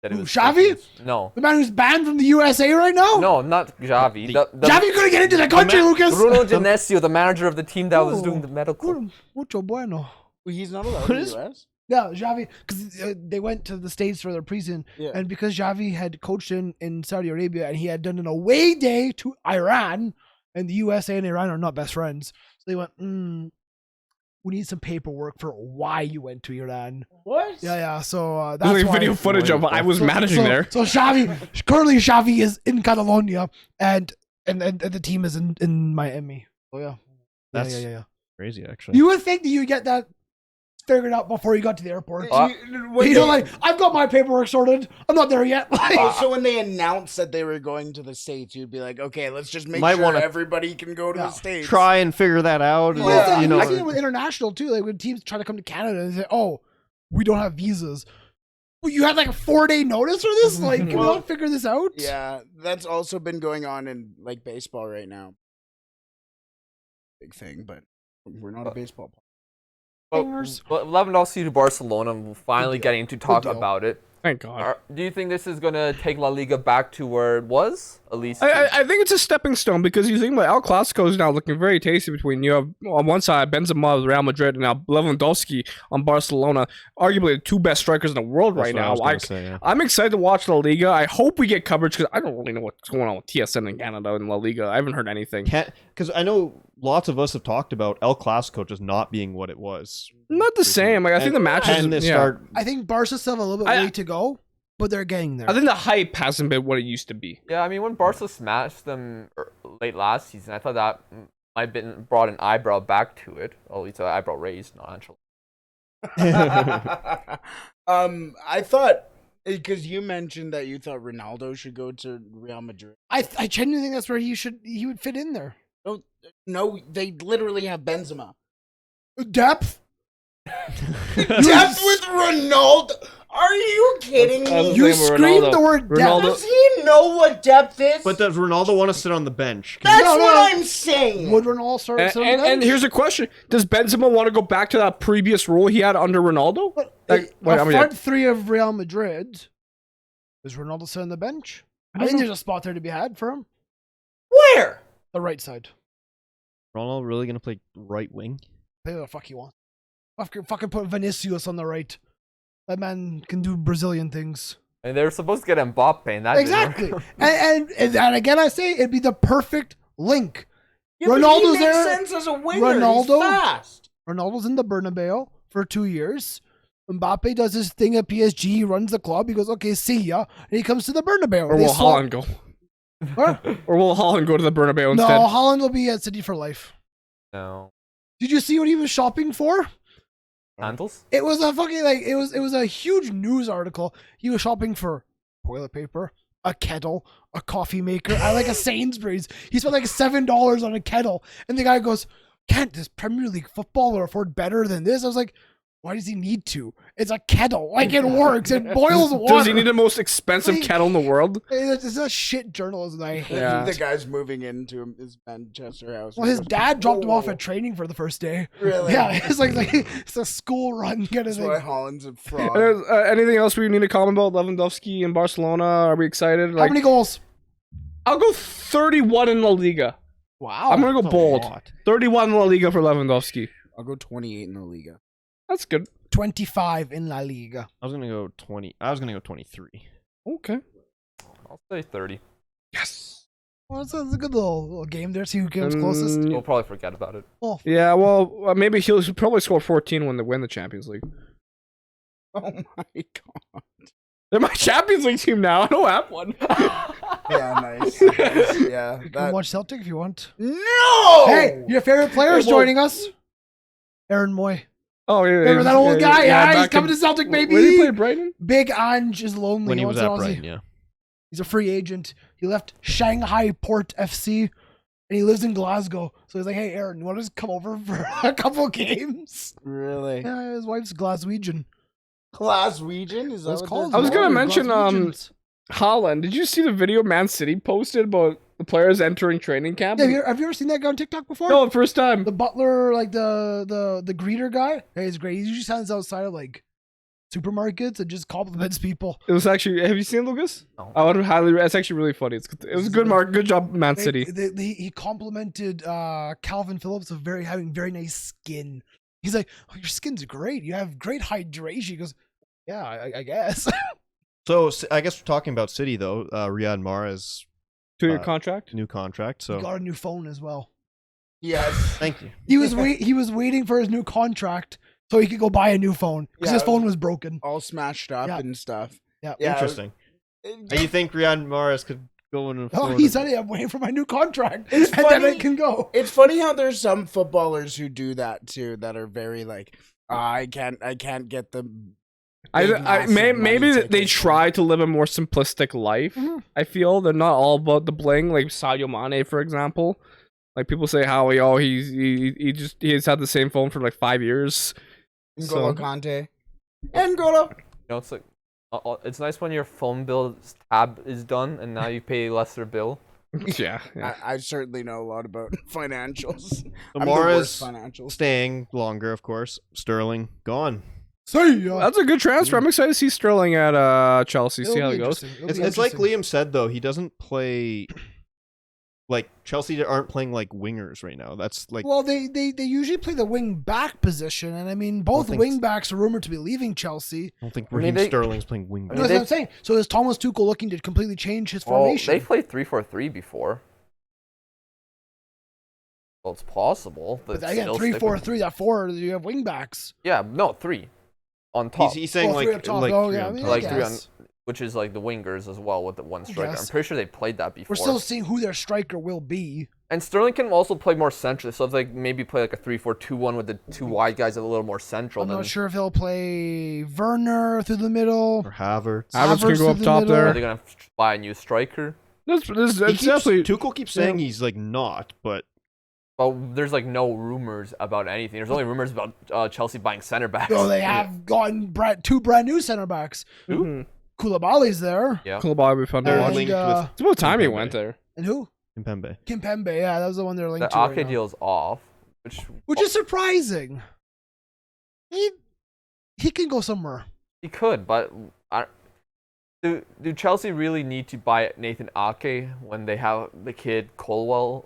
Speaker 2: That it
Speaker 1: Who,
Speaker 2: was
Speaker 1: Xavi?
Speaker 2: fake news. No,
Speaker 1: The man who's banned from the USA right now?
Speaker 2: no, not Xavi.
Speaker 1: Xavi couldn't get into the country, Lucas.
Speaker 2: Bruno Genesio, the manager of the team that was doing the medical.
Speaker 1: Mucho bueno.
Speaker 4: He's not allowed
Speaker 1: What
Speaker 4: in the
Speaker 1: is-
Speaker 4: US?
Speaker 1: Yeah, Xavi, because they went to the States for their preseason,
Speaker 4: Yeah.
Speaker 1: and because Xavi had coached in Saudi Arabia and he had done an away day to Iran, and the USA and Iran are not best friends, so they went, we need some paperwork for why you went to Iran.
Speaker 4: What?
Speaker 1: Yeah. So
Speaker 3: There's
Speaker 1: that's
Speaker 3: like
Speaker 1: why.
Speaker 3: video footage of I was managing there.
Speaker 1: So currently Xavi is in Catalonia, and the team is in Miami. Oh yeah.
Speaker 5: That's
Speaker 1: Yeah.
Speaker 5: crazy, actually.
Speaker 1: You would think that you would get that figured out before you got to the airport.
Speaker 4: When
Speaker 1: You know, like, I've got my paperwork sorted. I'm not there yet.
Speaker 4: so when they announced that they were going to the States, you'd be like, okay, let's just make
Speaker 5: Might
Speaker 4: sure
Speaker 5: wanna
Speaker 4: everybody can go to
Speaker 1: Yeah.
Speaker 4: the States.
Speaker 5: Try and figure that out.
Speaker 1: Well,
Speaker 4: Yeah.
Speaker 5: You know,
Speaker 1: I've seen it with international too. Like when teams try to come to Canada and say, "Oh, we don't have visas." Well, you had like a 4-day notice for this. Like, can we
Speaker 4: Well,
Speaker 1: not figure this out?
Speaker 4: Yeah, that's also been going on in like baseball right now. Big thing, but we're not a baseball.
Speaker 2: Well,
Speaker 1: Fingers.
Speaker 2: Lewandowski to Barcelona. We're finally
Speaker 1: Good deal.
Speaker 2: getting to talk
Speaker 1: deal.
Speaker 2: about it.
Speaker 3: Thank God.
Speaker 2: Do you think this is gonna take La Liga back to where it was? At least.
Speaker 3: I think it's a stepping stone because you think about El Clasico is now looking very tasty between you have on one side Benzema of Real Madrid and now Lewandowski on Barcelona, arguably the two best strikers in the world
Speaker 5: that's
Speaker 3: right
Speaker 5: what I
Speaker 3: now.
Speaker 5: was gonna say, yeah.
Speaker 3: I'm excited to watch La Liga. I hope we get coverage because I don't really know what's going on with TSN in Canada and La Liga. I haven't heard anything.
Speaker 5: Because I know lots of us have talked about El Clasico just not being what it was.
Speaker 3: Not the same. Like I think the matches.
Speaker 5: And they
Speaker 3: Yeah.
Speaker 5: start.
Speaker 1: I think Barca still have a little bit way to go, but they're getting there.
Speaker 3: I think the hype hasn't been what it used to be.
Speaker 2: Yeah, I mean, when Barca smashed them late last season, I thought that might have been brought an eyebrow back to it. At least an eyebrow raised, not actually.
Speaker 4: I thought because you mentioned that you thought Ronaldo should go to Real Madrid.
Speaker 1: I genuinely think that's where he would fit in there.
Speaker 4: No, they literally have Benzema.
Speaker 1: Depth.
Speaker 4: Depth with Ronaldo. Are you kidding me?
Speaker 1: You
Speaker 3: Same with
Speaker 1: screamed
Speaker 3: Ronaldo.
Speaker 1: the word depth.
Speaker 3: Ronaldo-
Speaker 4: Does he know what depth is?
Speaker 5: But does Ronaldo want to sit on the bench? 'Cause
Speaker 4: That's
Speaker 1: No,
Speaker 4: what
Speaker 1: no.
Speaker 4: I'm saying.
Speaker 1: Would Ronaldo start?
Speaker 3: And here's a question: does Benzema want to go back to that previous role he had under Ronaldo? Like,
Speaker 1: a front three of Real Madrid. Is Ronaldo still on the bench? I think there's a spot there to be had for him.
Speaker 4: Where?
Speaker 1: The right side.
Speaker 5: Ronaldo really gonna play right wing?
Speaker 1: Play what the fuck he wants. Fucking put Vinicius on the right. That man can do Brazilian things.
Speaker 2: And they were supposed to get Mbappe, and that
Speaker 1: Exactly. and again, I say it'd be the perfect link.
Speaker 4: Yeah, but
Speaker 1: Ronaldo's
Speaker 4: he makes
Speaker 1: there.
Speaker 4: sense as a winger.
Speaker 1: Ronaldo-
Speaker 4: He's fast.
Speaker 1: Ronaldo's in the Bernabeu for 2 years. Mbappe does his thing at PSG. He runs the club. He goes, okay, see ya. And he comes to the Bernabeu.
Speaker 3: Or
Speaker 1: They
Speaker 3: will
Speaker 1: swap-
Speaker 3: Holland go?
Speaker 1: What?
Speaker 3: Or will Holland go to the Bernabeu instead?
Speaker 1: No, Holland will be at City for life.
Speaker 2: No.
Speaker 1: Did you see what he was shopping for?
Speaker 2: Handles?
Speaker 1: It was a fucking it was a huge news article. He was shopping for toilet paper, a kettle, a coffee maker at like a Sainsbury's. He spent like $7 on a kettle, and the guy goes, "Can't this Premier League footballer afford better than this?" I was like, "Why does he need to? It's a kettle. Like it works. It boils water."
Speaker 3: Does he need the most expensive
Speaker 1: Like-
Speaker 3: kettle in the world?
Speaker 1: It's a shit journalism. I hate.
Speaker 3: Yeah.
Speaker 4: The guy's moving into his Manchester house.
Speaker 1: Well, his dad dropped him off
Speaker 4: Oh.
Speaker 1: at training for the first day.
Speaker 4: Really?
Speaker 1: Yeah, it's like it's a school run kind of
Speaker 4: That's
Speaker 1: thing.
Speaker 4: why Holland's a fraud.
Speaker 3: Anything else we need to comment about Lewandowski and Barcelona? Are we excited?
Speaker 1: How many goals?
Speaker 3: I'll go 31 in La Liga.
Speaker 1: Wow.
Speaker 3: I'm gonna go
Speaker 5: That's a
Speaker 3: bold.
Speaker 5: lot.
Speaker 3: 31 in La Liga for Lewandowski.
Speaker 4: I'll go 28 in the Liga.
Speaker 3: That's good.
Speaker 1: 25 in La Liga.
Speaker 5: I was gonna go 20. I was gonna go 23.
Speaker 3: Okay.
Speaker 2: I'll say 30.
Speaker 3: Yes.
Speaker 1: Well, it's a good little game there. See who comes closest.
Speaker 2: We'll probably forget about it.
Speaker 1: Oh,
Speaker 3: Yeah, well, maybe he'll probably score 14 when they win the Champions League.
Speaker 4: Oh my god.
Speaker 3: They're my Champions League team now. I don't have one.
Speaker 4: Yeah, nice. Yeah.
Speaker 1: you can watch Celtic if you want.
Speaker 4: No!
Speaker 1: Hey, your favorite player is
Speaker 3: Hey, well-
Speaker 1: joining us. Aaron Moy.
Speaker 3: Oh, yeah.
Speaker 1: Remember that old guy? Yeah, he's
Speaker 3: back
Speaker 1: coming
Speaker 3: in-
Speaker 1: to Celtic, baby.
Speaker 3: Where did he play, Brighton?
Speaker 1: Big Ange is lonely.
Speaker 5: When he
Speaker 1: wants
Speaker 5: was
Speaker 1: an
Speaker 5: at
Speaker 1: Aussie.
Speaker 5: Brighton, yeah.
Speaker 1: He's a free agent. He left Shanghai Port FC, and he lives in Glasgow. So he's like, "Hey, Aaron, you want to just come over for a couple games?"
Speaker 4: Really?
Speaker 1: Yeah, his wife's Glaswegian.
Speaker 4: Glaswegian? Is that
Speaker 1: That's
Speaker 4: what
Speaker 1: called.
Speaker 3: I was gonna
Speaker 1: Yeah,
Speaker 3: mention,
Speaker 1: Glaswegians.
Speaker 3: Haaland. Did you see the video Man City posted about the players entering training camp?
Speaker 1: Yeah, have you ever seen that guy on TikTok before?
Speaker 3: No, first time.
Speaker 1: The butler, like the greeter guy. Hey, he's great. He usually stands outside of like supermarkets and just compliments people.
Speaker 3: It was actually. Have you seen it, Lucas?
Speaker 2: No.
Speaker 3: I would highly. It's actually really funny. It was a good, Mark. Good job, Man City.
Speaker 1: He complimented Calvin Phillips of having very nice skin. He's like, "Oh, your skin's great. You have great hydration." He goes, "Yeah, I guess."
Speaker 5: So I guess we're talking about City though. Riyad Mahrez
Speaker 3: 2-year contract.
Speaker 5: new contract.
Speaker 1: He
Speaker 5: So
Speaker 1: got a new phone as well.
Speaker 4: Yes.
Speaker 5: Thank you.
Speaker 1: He was waiting for his new contract so he could go buy a new phone because his phone was broken.
Speaker 4: All smashed up and stuff.
Speaker 1: Yeah.
Speaker 5: Interesting. And you think Riyad Mahrez could go in?
Speaker 1: Oh, he said, I'm waiting for my new contract,
Speaker 4: It's
Speaker 1: and
Speaker 4: funny.
Speaker 1: then it can go.
Speaker 4: It's funny how there's some footballers who do that too, that are very like, I can't get the.
Speaker 3: Maybe they try to live a more simplistic life.
Speaker 1: Mhm.
Speaker 3: I feel they're not all about the bling, like Sadio Mane, for example. Like people say how he's had the same phone for like 5 years.
Speaker 4: N'Golo Kante. N'Golo.
Speaker 2: It's like it's nice when your phone bill tab is done and now you pay lesser bill.
Speaker 3: Yeah.
Speaker 4: I certainly know a lot about financials.
Speaker 5: So
Speaker 4: I'm the worst
Speaker 5: Mahrez
Speaker 4: financials.
Speaker 5: staying longer, of course. Sterling gone.
Speaker 1: See ya.
Speaker 3: That's a good transfer. I'm excited to see Sterling at Chelsea.
Speaker 1: It'll
Speaker 3: See how
Speaker 1: be
Speaker 3: it goes.
Speaker 1: interesting. It'll
Speaker 5: It's,
Speaker 1: be
Speaker 5: it's like
Speaker 1: interesting.
Speaker 5: Liam said though. He doesn't play. Like Chelsea aren't playing like wingers right now. That's like
Speaker 1: Well, they usually play the wing back position, and I mean both
Speaker 5: think
Speaker 1: wing backs are rumored to be leaving Chelsea.
Speaker 5: I don't think
Speaker 2: I mean,
Speaker 5: Raheem
Speaker 2: they-
Speaker 5: Sterling's playing wing.
Speaker 1: You know what I'm saying? So is Thomas Tuchel looking to completely change his
Speaker 2: Well,
Speaker 1: formation?
Speaker 2: they played 3-4-3 before. Well, it's possible.
Speaker 1: But
Speaker 2: But
Speaker 1: again,
Speaker 2: still stick with-
Speaker 1: 3-4-3. That 4, you have wing backs.
Speaker 2: Yeah, no, 3 on top.
Speaker 5: He's saying
Speaker 1: Three
Speaker 5: like
Speaker 1: up top.
Speaker 5: like
Speaker 1: Oh,
Speaker 5: three
Speaker 1: yeah,
Speaker 5: on
Speaker 1: I mean,
Speaker 5: top.
Speaker 2: like
Speaker 1: I
Speaker 2: 3 on,
Speaker 1: guess.
Speaker 2: which is like the wingers as well with the one striker. I'm
Speaker 1: guess.
Speaker 2: pretty sure they played that before.
Speaker 1: We're still seeing who their striker will be.
Speaker 2: And Sterling can also play more centrally, so if they maybe play like a 3-4-2-1 with the 2 wide guys a little more central.
Speaker 1: I'm
Speaker 2: Then
Speaker 1: not sure if he'll play Werner through the middle.
Speaker 5: Or Havertz.
Speaker 3: Havertz can
Speaker 1: Havertz
Speaker 3: go up
Speaker 1: through the
Speaker 3: top
Speaker 1: middle.
Speaker 2: are
Speaker 3: there.
Speaker 2: they gonna buy a new striker?
Speaker 3: It's
Speaker 5: He
Speaker 3: definitely.
Speaker 5: Tuchel keeps saying he's like not, but
Speaker 2: Well, there's like no rumors about anything. There's only rumors about Chelsea buying center backs.
Speaker 1: Oh, they have gotten two brand new center backs.
Speaker 3: Mhm.
Speaker 1: Koulibaly's there.
Speaker 2: Yeah.
Speaker 3: Koulibaly would be fun to
Speaker 1: And,
Speaker 3: watch.
Speaker 5: linked
Speaker 3: It's about time he
Speaker 5: Kimpembe.
Speaker 3: went there.
Speaker 1: And who?
Speaker 5: with Kimpembe.
Speaker 1: Kimpembe. Yeah, that was the one they're
Speaker 2: The
Speaker 1: linked to right
Speaker 2: Ake
Speaker 1: now.
Speaker 2: deal's off,
Speaker 1: Which is surprising. He can go somewhere.
Speaker 2: he could, but do Chelsea really need to buy Nathan Ake when they have the kid Colwell?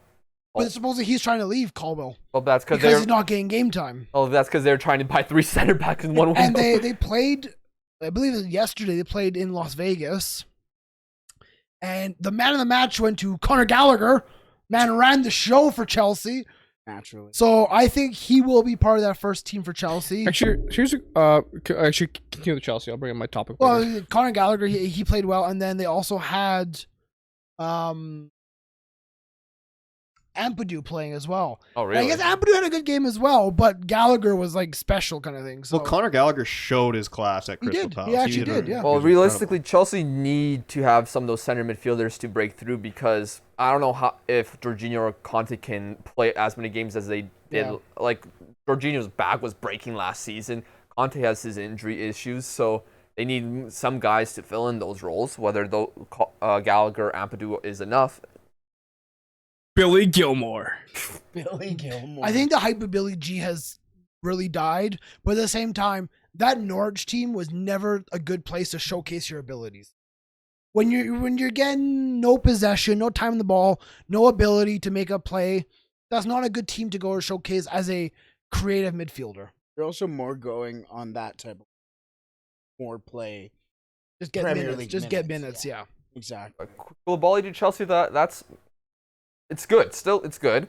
Speaker 1: But supposedly he's trying to leave Caldwell
Speaker 2: Well, that's
Speaker 1: because
Speaker 2: because
Speaker 1: he's not getting game time.
Speaker 2: they're trying to buy 3 center backs in one window.
Speaker 1: And they played, I believe it was yesterday, they played in Las Vegas. And the man of the match went to Conor Gallagher. Man ran the show for Chelsea.
Speaker 4: Naturally.
Speaker 1: So I think he will be part of that first team for Chelsea.
Speaker 3: Actually, here's actually continue with Chelsea. I'll bring in my topic. later.
Speaker 1: Well, Conor Gallagher, he played well. And then they also had Ampadu playing as well.
Speaker 2: Oh,
Speaker 1: And
Speaker 2: really?
Speaker 1: I guess Ampadu had a good game as well, but Gallagher was like special kind of thing. So
Speaker 5: Well, Conor Gallagher showed his class at
Speaker 1: He
Speaker 5: Crystal
Speaker 1: did.
Speaker 5: Palace.
Speaker 1: He actually
Speaker 5: a-
Speaker 1: did, yeah.
Speaker 5: he
Speaker 2: Well,
Speaker 5: was
Speaker 2: realistically, Chelsea need to have some of those center midfielders to break through because I don't know if Jorginho or Conte can play as many games as they did.
Speaker 1: Yeah.
Speaker 2: Like, Jorginho's back was breaking last season. Conte has his injury issues, so they need some guys to fill in those roles. Whether Gallagher, Ampadu is enough.
Speaker 3: Billy Gilmore.
Speaker 4: Billy Gilmore.
Speaker 1: I think the hype of Billy G has really died, but at the same time, that Norwich team was never a good place to showcase your abilities. When you're getting no possession, no time on the ball, no ability to make a play, that's not a good team to go or showcase as a creative midfielder.
Speaker 4: You're also more going on that type of more play.
Speaker 1: Just get
Speaker 4: Premier
Speaker 1: minutes.
Speaker 4: League
Speaker 1: Just get
Speaker 4: minutes,
Speaker 1: minutes.
Speaker 4: yeah.
Speaker 1: Yeah.
Speaker 4: Exactly.
Speaker 2: Koulibaly to Chelsea, it's good. Still, it's good.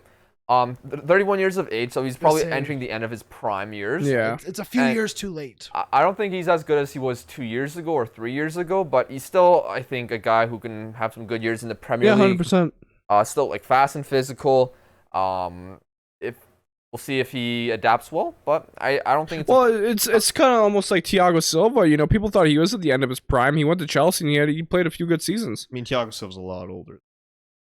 Speaker 2: 31 years of age, so he's probably
Speaker 1: Same.
Speaker 2: entering the end of his prime years.
Speaker 3: Yeah.
Speaker 1: It's a few
Speaker 2: And-
Speaker 1: years too late.
Speaker 2: I don't think he's as good as he was 2 years ago or 3 years ago, but he's still, I think, a guy who can have some good years in the Premier
Speaker 3: Yeah,
Speaker 2: League.
Speaker 3: 100%.
Speaker 2: Still like fast and physical. If we'll see if he adapts well, but I don't think it's.
Speaker 3: Well, it's kind of almost like Thiago Silva. You know, people thought he was at the end of his prime. He went to Chelsea and he played a few good seasons.
Speaker 5: I mean, Thiago Silva's a lot older.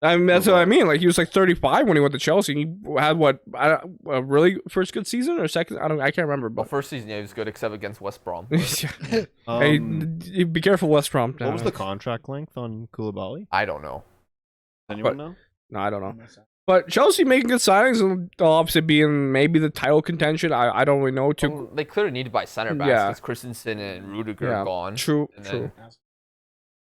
Speaker 3: I mean, that's what I mean. Like he was like 35 when he went to Chelsea. And he had a really first good season or second? I can't remember.
Speaker 2: well,
Speaker 3: But
Speaker 2: first season, yeah, he was good except against West Brom.
Speaker 3: hey,
Speaker 5: Um,
Speaker 3: be careful, West Brom.
Speaker 5: what was the contract length on Koulibaly?
Speaker 2: I don't know.
Speaker 5: Anyone know?
Speaker 3: No, I don't know. But Chelsea making good signings and they'll obviously be in maybe the title contention. I don't really know.
Speaker 2: Well, they clearly need to buy center backs
Speaker 3: Yeah.
Speaker 2: because Christensen and Rudiger
Speaker 3: Yeah,
Speaker 2: are gone.
Speaker 3: True,
Speaker 2: And
Speaker 3: true.
Speaker 2: then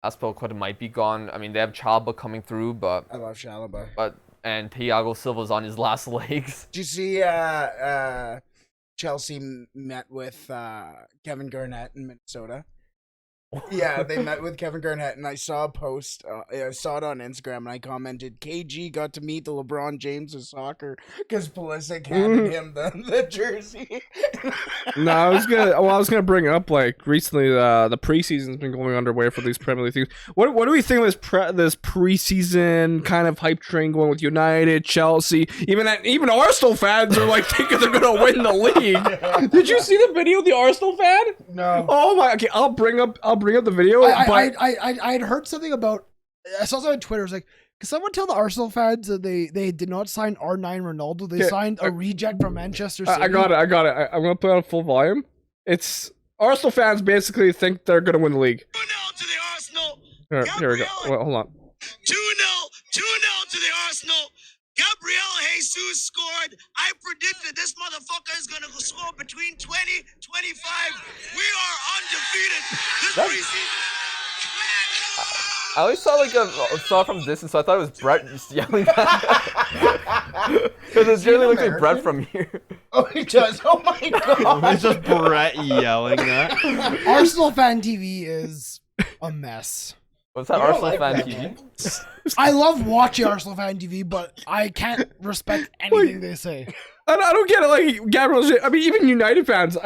Speaker 2: Aspilicueta might be gone. I mean, they have Chalba coming through, but
Speaker 4: I love Shalaba.
Speaker 2: and Thiago Silva's on his last legs.
Speaker 4: Did you see Chelsea met with Kevin Garnett in Minnesota? Yeah, they met with Kevin Garnett, and I saw a post. I saw it on Instagram, and I commented, "KG got to meet the LeBron James of soccer because Pulisic handed him the jersey."
Speaker 3: No, I was gonna bring up like recently the preseason's been going underway for these Premier League teams. What do we think of this preseason kind of hype train going with United, Chelsea, even Arsenal fans are like thinking they're gonna win the league. Did you see the video of the Arsenal fan?
Speaker 4: No.
Speaker 3: Oh my. Okay, I'll bring up the video.
Speaker 1: I had heard something about. I saw something on Twitter. It was like, can someone tell the Arsenal fans that they did not sign R9 Ronaldo? They signed a reject from Manchester City.
Speaker 3: I got it. I'm gonna put it on full volume. It's Arsenal fans basically think they're gonna win the league.
Speaker 6: 2-0 to the Arsenal.
Speaker 3: Here we go. Wait, hold on.
Speaker 6: 2-0 to the Arsenal. Gabriel Jesus scored. I predicted this motherfucker is going to score between 20, 25. We are undefeated this preseason.
Speaker 2: I always saw it from distance, so I thought it was Brett just yelling that. Because it generally looks like Brett from here.
Speaker 4: Oh, he does. Oh my god.
Speaker 5: It's just Brett yelling that.
Speaker 1: Arsenal fan TV is a mess.
Speaker 2: What's that Arsenal fan TV?
Speaker 1: I love watching Arsenal fan TV, but I can't respect anything they say.
Speaker 3: I don't get it. Like Gabriel, I mean, even United fans,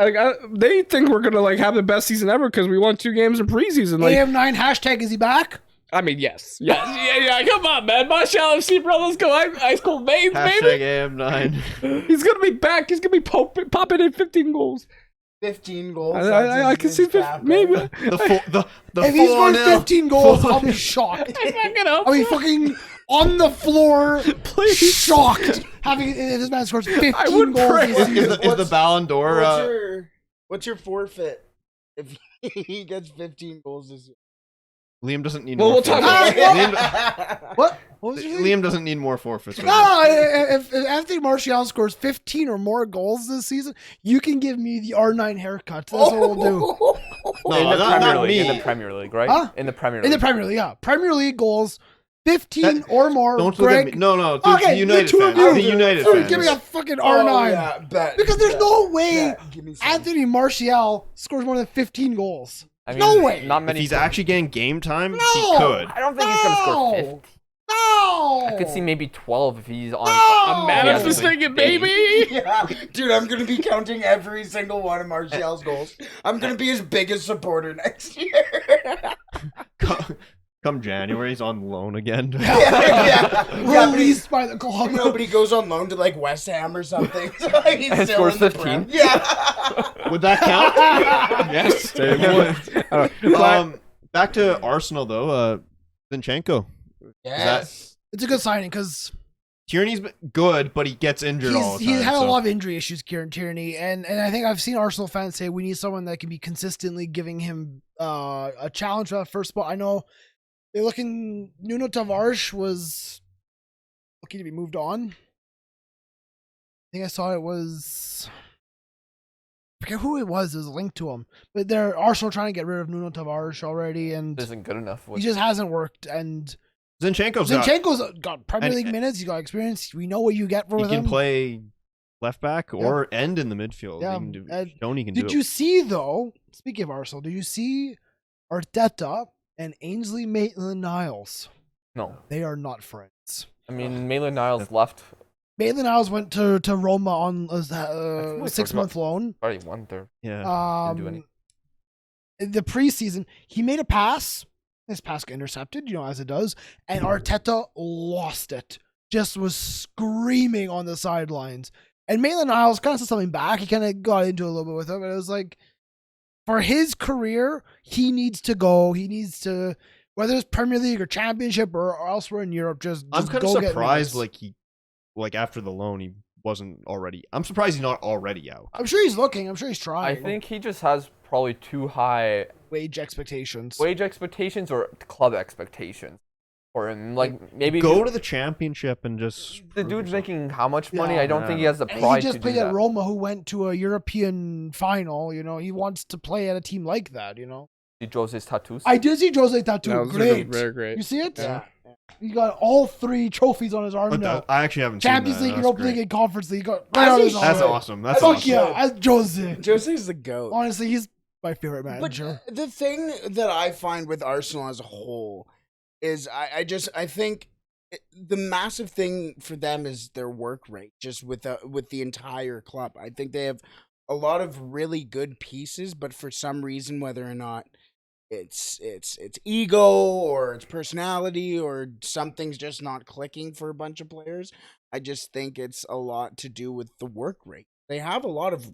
Speaker 3: they think we're gonna like have the best season ever because we won 2 games in preseason. Like,
Speaker 1: AM9 hashtag is he back?
Speaker 3: I mean, yes. Yeah. Come on, man. Marshall FC, bro. Let's go. High school mates,
Speaker 5: Hashtag
Speaker 3: baby.
Speaker 5: AM9.
Speaker 3: He's gonna be back. He's gonna be popping in 15 goals.
Speaker 4: 15 goals.
Speaker 3: I can see maybe.
Speaker 5: The
Speaker 1: If he scores 15 goals, I'll be shocked. I'll be fucking on the floor, shocked. Having this man scores 15 goals. This season.
Speaker 5: Is the Ballon d'Or?
Speaker 4: What's your forfeit if he gets 15 goals this year?
Speaker 5: Liam doesn't need
Speaker 3: Well,
Speaker 5: more
Speaker 3: we'll talk
Speaker 5: forfeits.
Speaker 3: about
Speaker 1: What? What was your thing?
Speaker 5: Liam doesn't need more forfeits.
Speaker 1: No, if Anthony Martial scores 15 or more goals this season, you can give me the R9 haircut. That's what we'll do.
Speaker 5: No, not me.
Speaker 2: In the Premier League, right?
Speaker 1: Huh?
Speaker 2: In the Premier League.
Speaker 1: In the Premier League, yeah. Premier League goals, 15 or more.
Speaker 5: Don't look at
Speaker 1: Greg.
Speaker 5: me. No.
Speaker 1: Okay,
Speaker 5: The United
Speaker 1: the two of
Speaker 5: fans.
Speaker 1: you.
Speaker 5: The United
Speaker 1: Dude,
Speaker 5: fans.
Speaker 1: give me a fucking R9.
Speaker 4: Oh, yeah, bet.
Speaker 1: Because there's no way
Speaker 4: Yeah, give me some.
Speaker 1: Anthony Martial scores more than 15 goals.
Speaker 2: I mean,
Speaker 1: No way.
Speaker 2: Not
Speaker 5: If
Speaker 2: many.
Speaker 5: he's actually getting game time, he
Speaker 1: No.
Speaker 5: could.
Speaker 2: I don't think he's gonna score 50.
Speaker 1: No.
Speaker 2: I could see maybe 12 if he's on.
Speaker 1: No.
Speaker 3: I'm
Speaker 2: manifesting
Speaker 3: it, baby.
Speaker 4: Yeah, dude, I'm gonna be counting every single one of Martial's goals. I'm gonna be his biggest supporter next year.
Speaker 5: Come January, he's on loan again.
Speaker 4: yeah,
Speaker 1: Released by the club.
Speaker 4: Nobody goes on loan to like West Ham or something. So he's
Speaker 2: And
Speaker 4: still
Speaker 2: scores
Speaker 4: in the
Speaker 2: 15.
Speaker 4: Prem. Yeah.
Speaker 5: Would that count?
Speaker 3: Yes.
Speaker 5: Back to Arsenal though. Zinchenko.
Speaker 4: Yes.
Speaker 1: It's a good signing because
Speaker 5: Tierney's been good, but he gets injured all the time.
Speaker 1: he's had
Speaker 5: so.
Speaker 1: a lot of injury issues, Kieran Tierney, and I think I've seen Arsenal fans say we need someone that can be consistently giving him a challenge for that first spot. I know they're looking. Nuno Tavares was looking to be moved on. I think I saw it was. I forget who it was. There's a link to him, but they're Arsenal trying to get rid of Nuno Tavares already, and
Speaker 2: Isn't good enough.
Speaker 1: he just hasn't worked. And
Speaker 5: Zinchenko's
Speaker 1: got Premier
Speaker 5: and-
Speaker 1: League minutes. He's got experience. We know what you get for
Speaker 5: he
Speaker 1: with
Speaker 5: can
Speaker 1: him.
Speaker 5: play left back or end in the midfield.
Speaker 1: Yeah,
Speaker 5: He can do,
Speaker 1: and
Speaker 5: shown he can do
Speaker 1: Did
Speaker 5: it.
Speaker 1: you see though? Speaking of Arsenal, did you see Arteta and Ainsley Maitland-Niles?
Speaker 2: No.
Speaker 1: They are not friends.
Speaker 2: I mean, Maitland-Niles left.
Speaker 1: Maitland-Niles went to Roma on a
Speaker 2: we talked
Speaker 1: 6-month loan.
Speaker 2: Already won there.
Speaker 5: Yeah.
Speaker 2: Didn't do any.
Speaker 1: In the preseason, he made a pass. His pass got intercepted, as it does, and Arteta lost it. Just was screaming on the sidelines. And Maitland-Niles kind of said something back. He kind of got into it a little bit with him, but it was like, for his career, he needs to go. He needs to, whether it's Premier League or Championship or elsewhere in Europe, just
Speaker 5: I'm kind
Speaker 1: go
Speaker 5: of
Speaker 1: get
Speaker 5: surprised,
Speaker 1: minutes.
Speaker 5: like after the loan, he wasn't already. I'm surprised he's not already out.
Speaker 1: I'm sure he's looking. I'm sure he's trying.
Speaker 2: I think he just has probably too high
Speaker 1: wage expectations.
Speaker 2: wage expectations or club expectations for him. Like maybe
Speaker 5: Go to the championship and just.
Speaker 2: the dude's making how much money?
Speaker 1: Yeah.
Speaker 2: I don't think he has the
Speaker 1: And
Speaker 2: pride
Speaker 1: he just
Speaker 2: to
Speaker 1: played
Speaker 2: do
Speaker 1: at
Speaker 2: that.
Speaker 1: Roma, who went to a European final. He wants to play at a team like that.
Speaker 2: He draws his tattoos.
Speaker 1: I did see Jose tattoo.
Speaker 3: That was
Speaker 1: Great.
Speaker 3: very great.
Speaker 1: You see it?
Speaker 3: Yeah.
Speaker 1: He got all 3 trophies on his arm now.
Speaker 5: I actually haven't
Speaker 1: Champions
Speaker 5: seen
Speaker 1: League,
Speaker 5: that.
Speaker 1: Europa League, and Conference League. Got right
Speaker 4: Has
Speaker 1: on
Speaker 4: he?
Speaker 1: his arm.
Speaker 5: That's awesome. That's
Speaker 1: Fuck
Speaker 5: awesome.
Speaker 1: yeah, as Jose.
Speaker 4: Jose's the goat.
Speaker 1: Honestly, he's my favorite manager.
Speaker 4: But the thing that I find with Arsenal as a whole is I think the massive thing for them is their work rate, just with the entire club. I think they have a lot of really good pieces, but for some reason, whether or not it's ego or it's personality or something's just not clicking for a bunch of players, I just think it's a lot to do with the work rate. They have a lot of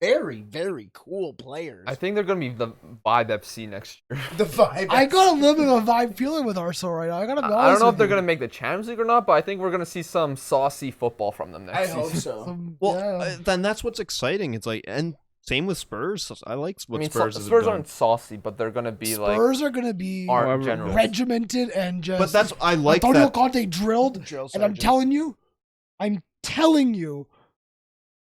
Speaker 4: very, very cool players.
Speaker 2: I think they're gonna be the Vibe FC next year.
Speaker 4: The vibe.
Speaker 1: I got a little bit of a vibe feeling with Arsenal right now. I gotta be honest.
Speaker 2: I don't know if they're
Speaker 1: with you.
Speaker 2: gonna make the Champions League or not, but I think we're gonna see some saucy football from them
Speaker 4: I
Speaker 2: next
Speaker 4: hope
Speaker 2: season.
Speaker 4: so.
Speaker 5: Well,
Speaker 1: Yeah.
Speaker 5: then that's what's exciting. It's like, and same with Spurs. I like what Spurs have
Speaker 2: Spurs
Speaker 5: done.
Speaker 2: aren't saucy, but they're gonna be
Speaker 1: Spurs are gonna be
Speaker 2: art generals.
Speaker 1: regimented and just.
Speaker 5: But that's I like
Speaker 1: Antonio
Speaker 5: that.
Speaker 1: Conte drilled,
Speaker 4: Drill
Speaker 1: and I'm
Speaker 4: sergeant.
Speaker 1: telling you,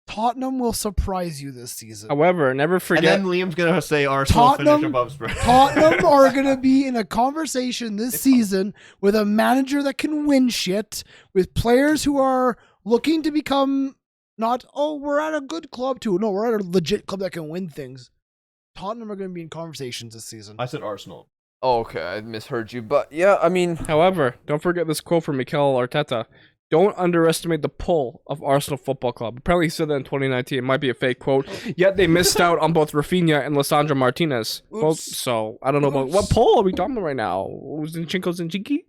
Speaker 1: Tottenham will surprise you this season.
Speaker 3: However, never
Speaker 5: And
Speaker 3: forget.
Speaker 5: then Liam's gonna say Arsenal finish
Speaker 1: Tottenham-
Speaker 5: above Spurs.
Speaker 1: Tottenham are going to be in a conversation this season with a manager that can win shit, with players who are looking to become not, oh, we're at a good club too. No, we're at a legit club that can win things. Tottenham are going to be in conversations this season.
Speaker 5: I said Arsenal.
Speaker 2: Oh, okay, I misheard you, but yeah, I mean,
Speaker 3: However, don't forget this quote from Mikel Arteta. Don't underestimate the pull of Arsenal Football Club. Apparently he said that in 2019. It might be a fake quote. Yet they missed out on both Rafinha and Lissandro Martinez. Both,
Speaker 4: Oops.
Speaker 3: so, I don't know about... What pull are we talking about right now? Zinchenko Zinchenko?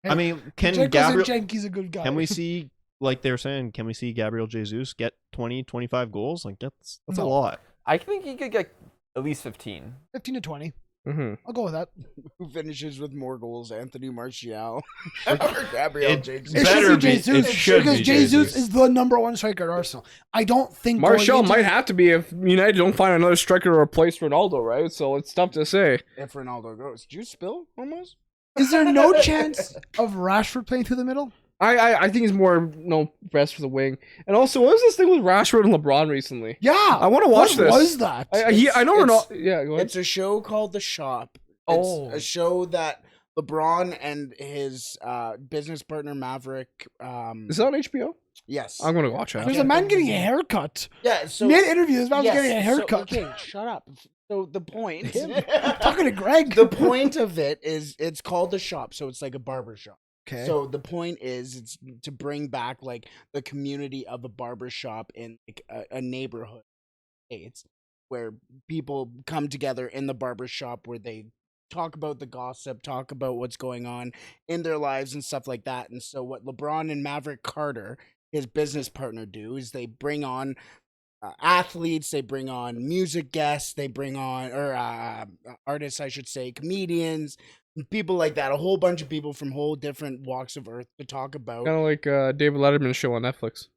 Speaker 5: I mean, can
Speaker 1: Zinchenko
Speaker 5: Gabriel?
Speaker 1: Zinchenko's a good guy.
Speaker 5: Can we see, like they're saying, can we see Gabriel Jesus get 20, 25 goals? Like that's a
Speaker 1: No.
Speaker 5: lot.
Speaker 2: I think he could get at least 15.
Speaker 1: 15 to 20?
Speaker 3: Mm-hmm.
Speaker 1: I'll go with that.
Speaker 4: Who finishes with more goals, Anthony Martial or Gabriel
Speaker 5: It-
Speaker 4: Jesus?
Speaker 1: It
Speaker 5: Better
Speaker 1: should be
Speaker 5: be-
Speaker 1: Jesus
Speaker 5: it should
Speaker 1: because
Speaker 5: be
Speaker 1: Jesus
Speaker 5: Jesus.
Speaker 1: is the number one striker at Arsenal. I don't think
Speaker 3: Martial
Speaker 1: going into-
Speaker 3: might have to be if United don't find another striker to replace Ronaldo, right? So it's tough to say.
Speaker 4: If Ronaldo goes, did you spill almost?
Speaker 1: Is there no chance of Rashford playing through the middle?
Speaker 3: I think he's more best for the wing. And also, what was this thing with Rashford and LeBron recently?
Speaker 1: Yeah.
Speaker 3: I want to watch
Speaker 1: what
Speaker 3: this.
Speaker 1: was that?
Speaker 3: I know
Speaker 4: It's-
Speaker 3: Ronaldo. Yeah, go ahead.
Speaker 4: It's a show called The Shop.
Speaker 2: Oh.
Speaker 4: It's a show that LeBron and his business partner Maverick.
Speaker 3: Is that on HBO?
Speaker 4: Yes.
Speaker 3: I'm gonna watch
Speaker 1: There's
Speaker 3: it.
Speaker 1: a man getting a haircut.
Speaker 4: Yeah. So
Speaker 1: Mid-interview, this man's
Speaker 4: yes,
Speaker 1: getting a
Speaker 4: so-
Speaker 1: haircut.
Speaker 4: okay, shut up. So the point.
Speaker 1: Talking to Greg.
Speaker 4: The point of it is it's called The Shop, so it's like a barber shop.
Speaker 1: Okay.
Speaker 4: So the point is it's to bring back like the community of a barber shop in like a neighborhood. It's where people come together in the barber shop where they talk about the gossip, talk about what's going on in their lives and stuff like that. And so what LeBron and Maverick Carter, his business partner, do is they bring on athletes, they bring on music guests, they bring on artists, I should say, comedians, people like that, a whole bunch of people from whole different walks of earth to talk about.
Speaker 3: Kind of like David Letterman's show on Netflix.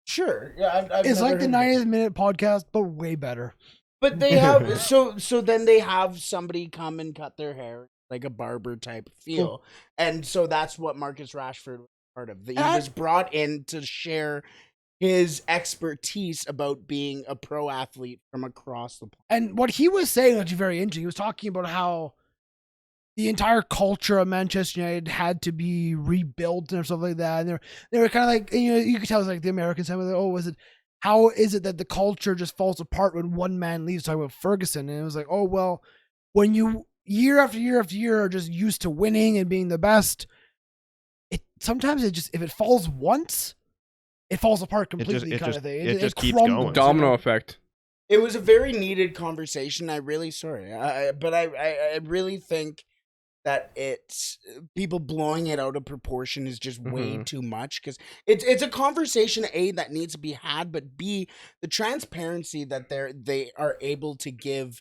Speaker 4: Sure, yeah, I've
Speaker 1: it's
Speaker 4: never
Speaker 1: like the
Speaker 4: heard of it.
Speaker 1: 90th minute podcast, but way better.
Speaker 4: But they have so then they have somebody come and cut their hair, like a barber type feel, and so that's what Marcus Rashford was part of. He was brought in to share his expertise about being a pro athlete from across the.
Speaker 1: And what he was saying, which is very interesting, he was talking about how the entire culture of Manchester United had to be rebuilt and stuff like that. And they were kind of like, you know, you could tell it's like the American side, like, oh, how is it that the culture just falls apart when one man leaves? Talking about Ferguson, and it was like, oh well, when you year after year after year are just used to winning and being the best, sometimes if it falls once, it falls apart completely, kind of thing.
Speaker 5: it just keeps
Speaker 1: crumbles,
Speaker 5: going.
Speaker 1: you
Speaker 3: Domino
Speaker 1: know?
Speaker 3: effect.
Speaker 4: It was a very needed conversation. I really I really think that it's people blowing it out of proportion is just way too much, because it's a conversation that needs to be had, but B, the transparency that they are able to give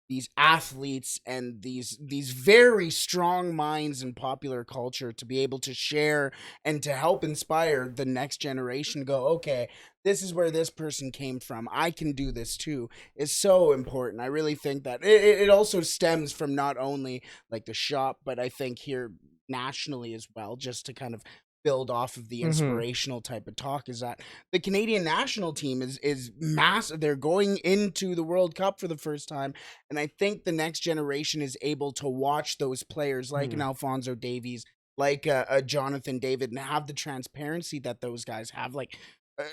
Speaker 4: these athletes and these very strong minds in popular culture to be able to share and to help inspire the next generation to go, okay, this is where this person came from, I can do this too, is so important. I really think that it also stems from not only like the shop, but I think here nationally as well, just to kind of build off of the inspirational type of talk, is that the Canadian national team is massive. They're going into the World Cup for the first time, and I think the next generation is able to watch those players like an Alphonso Davies, like a Jonathan David, and have the transparency that those guys have. Like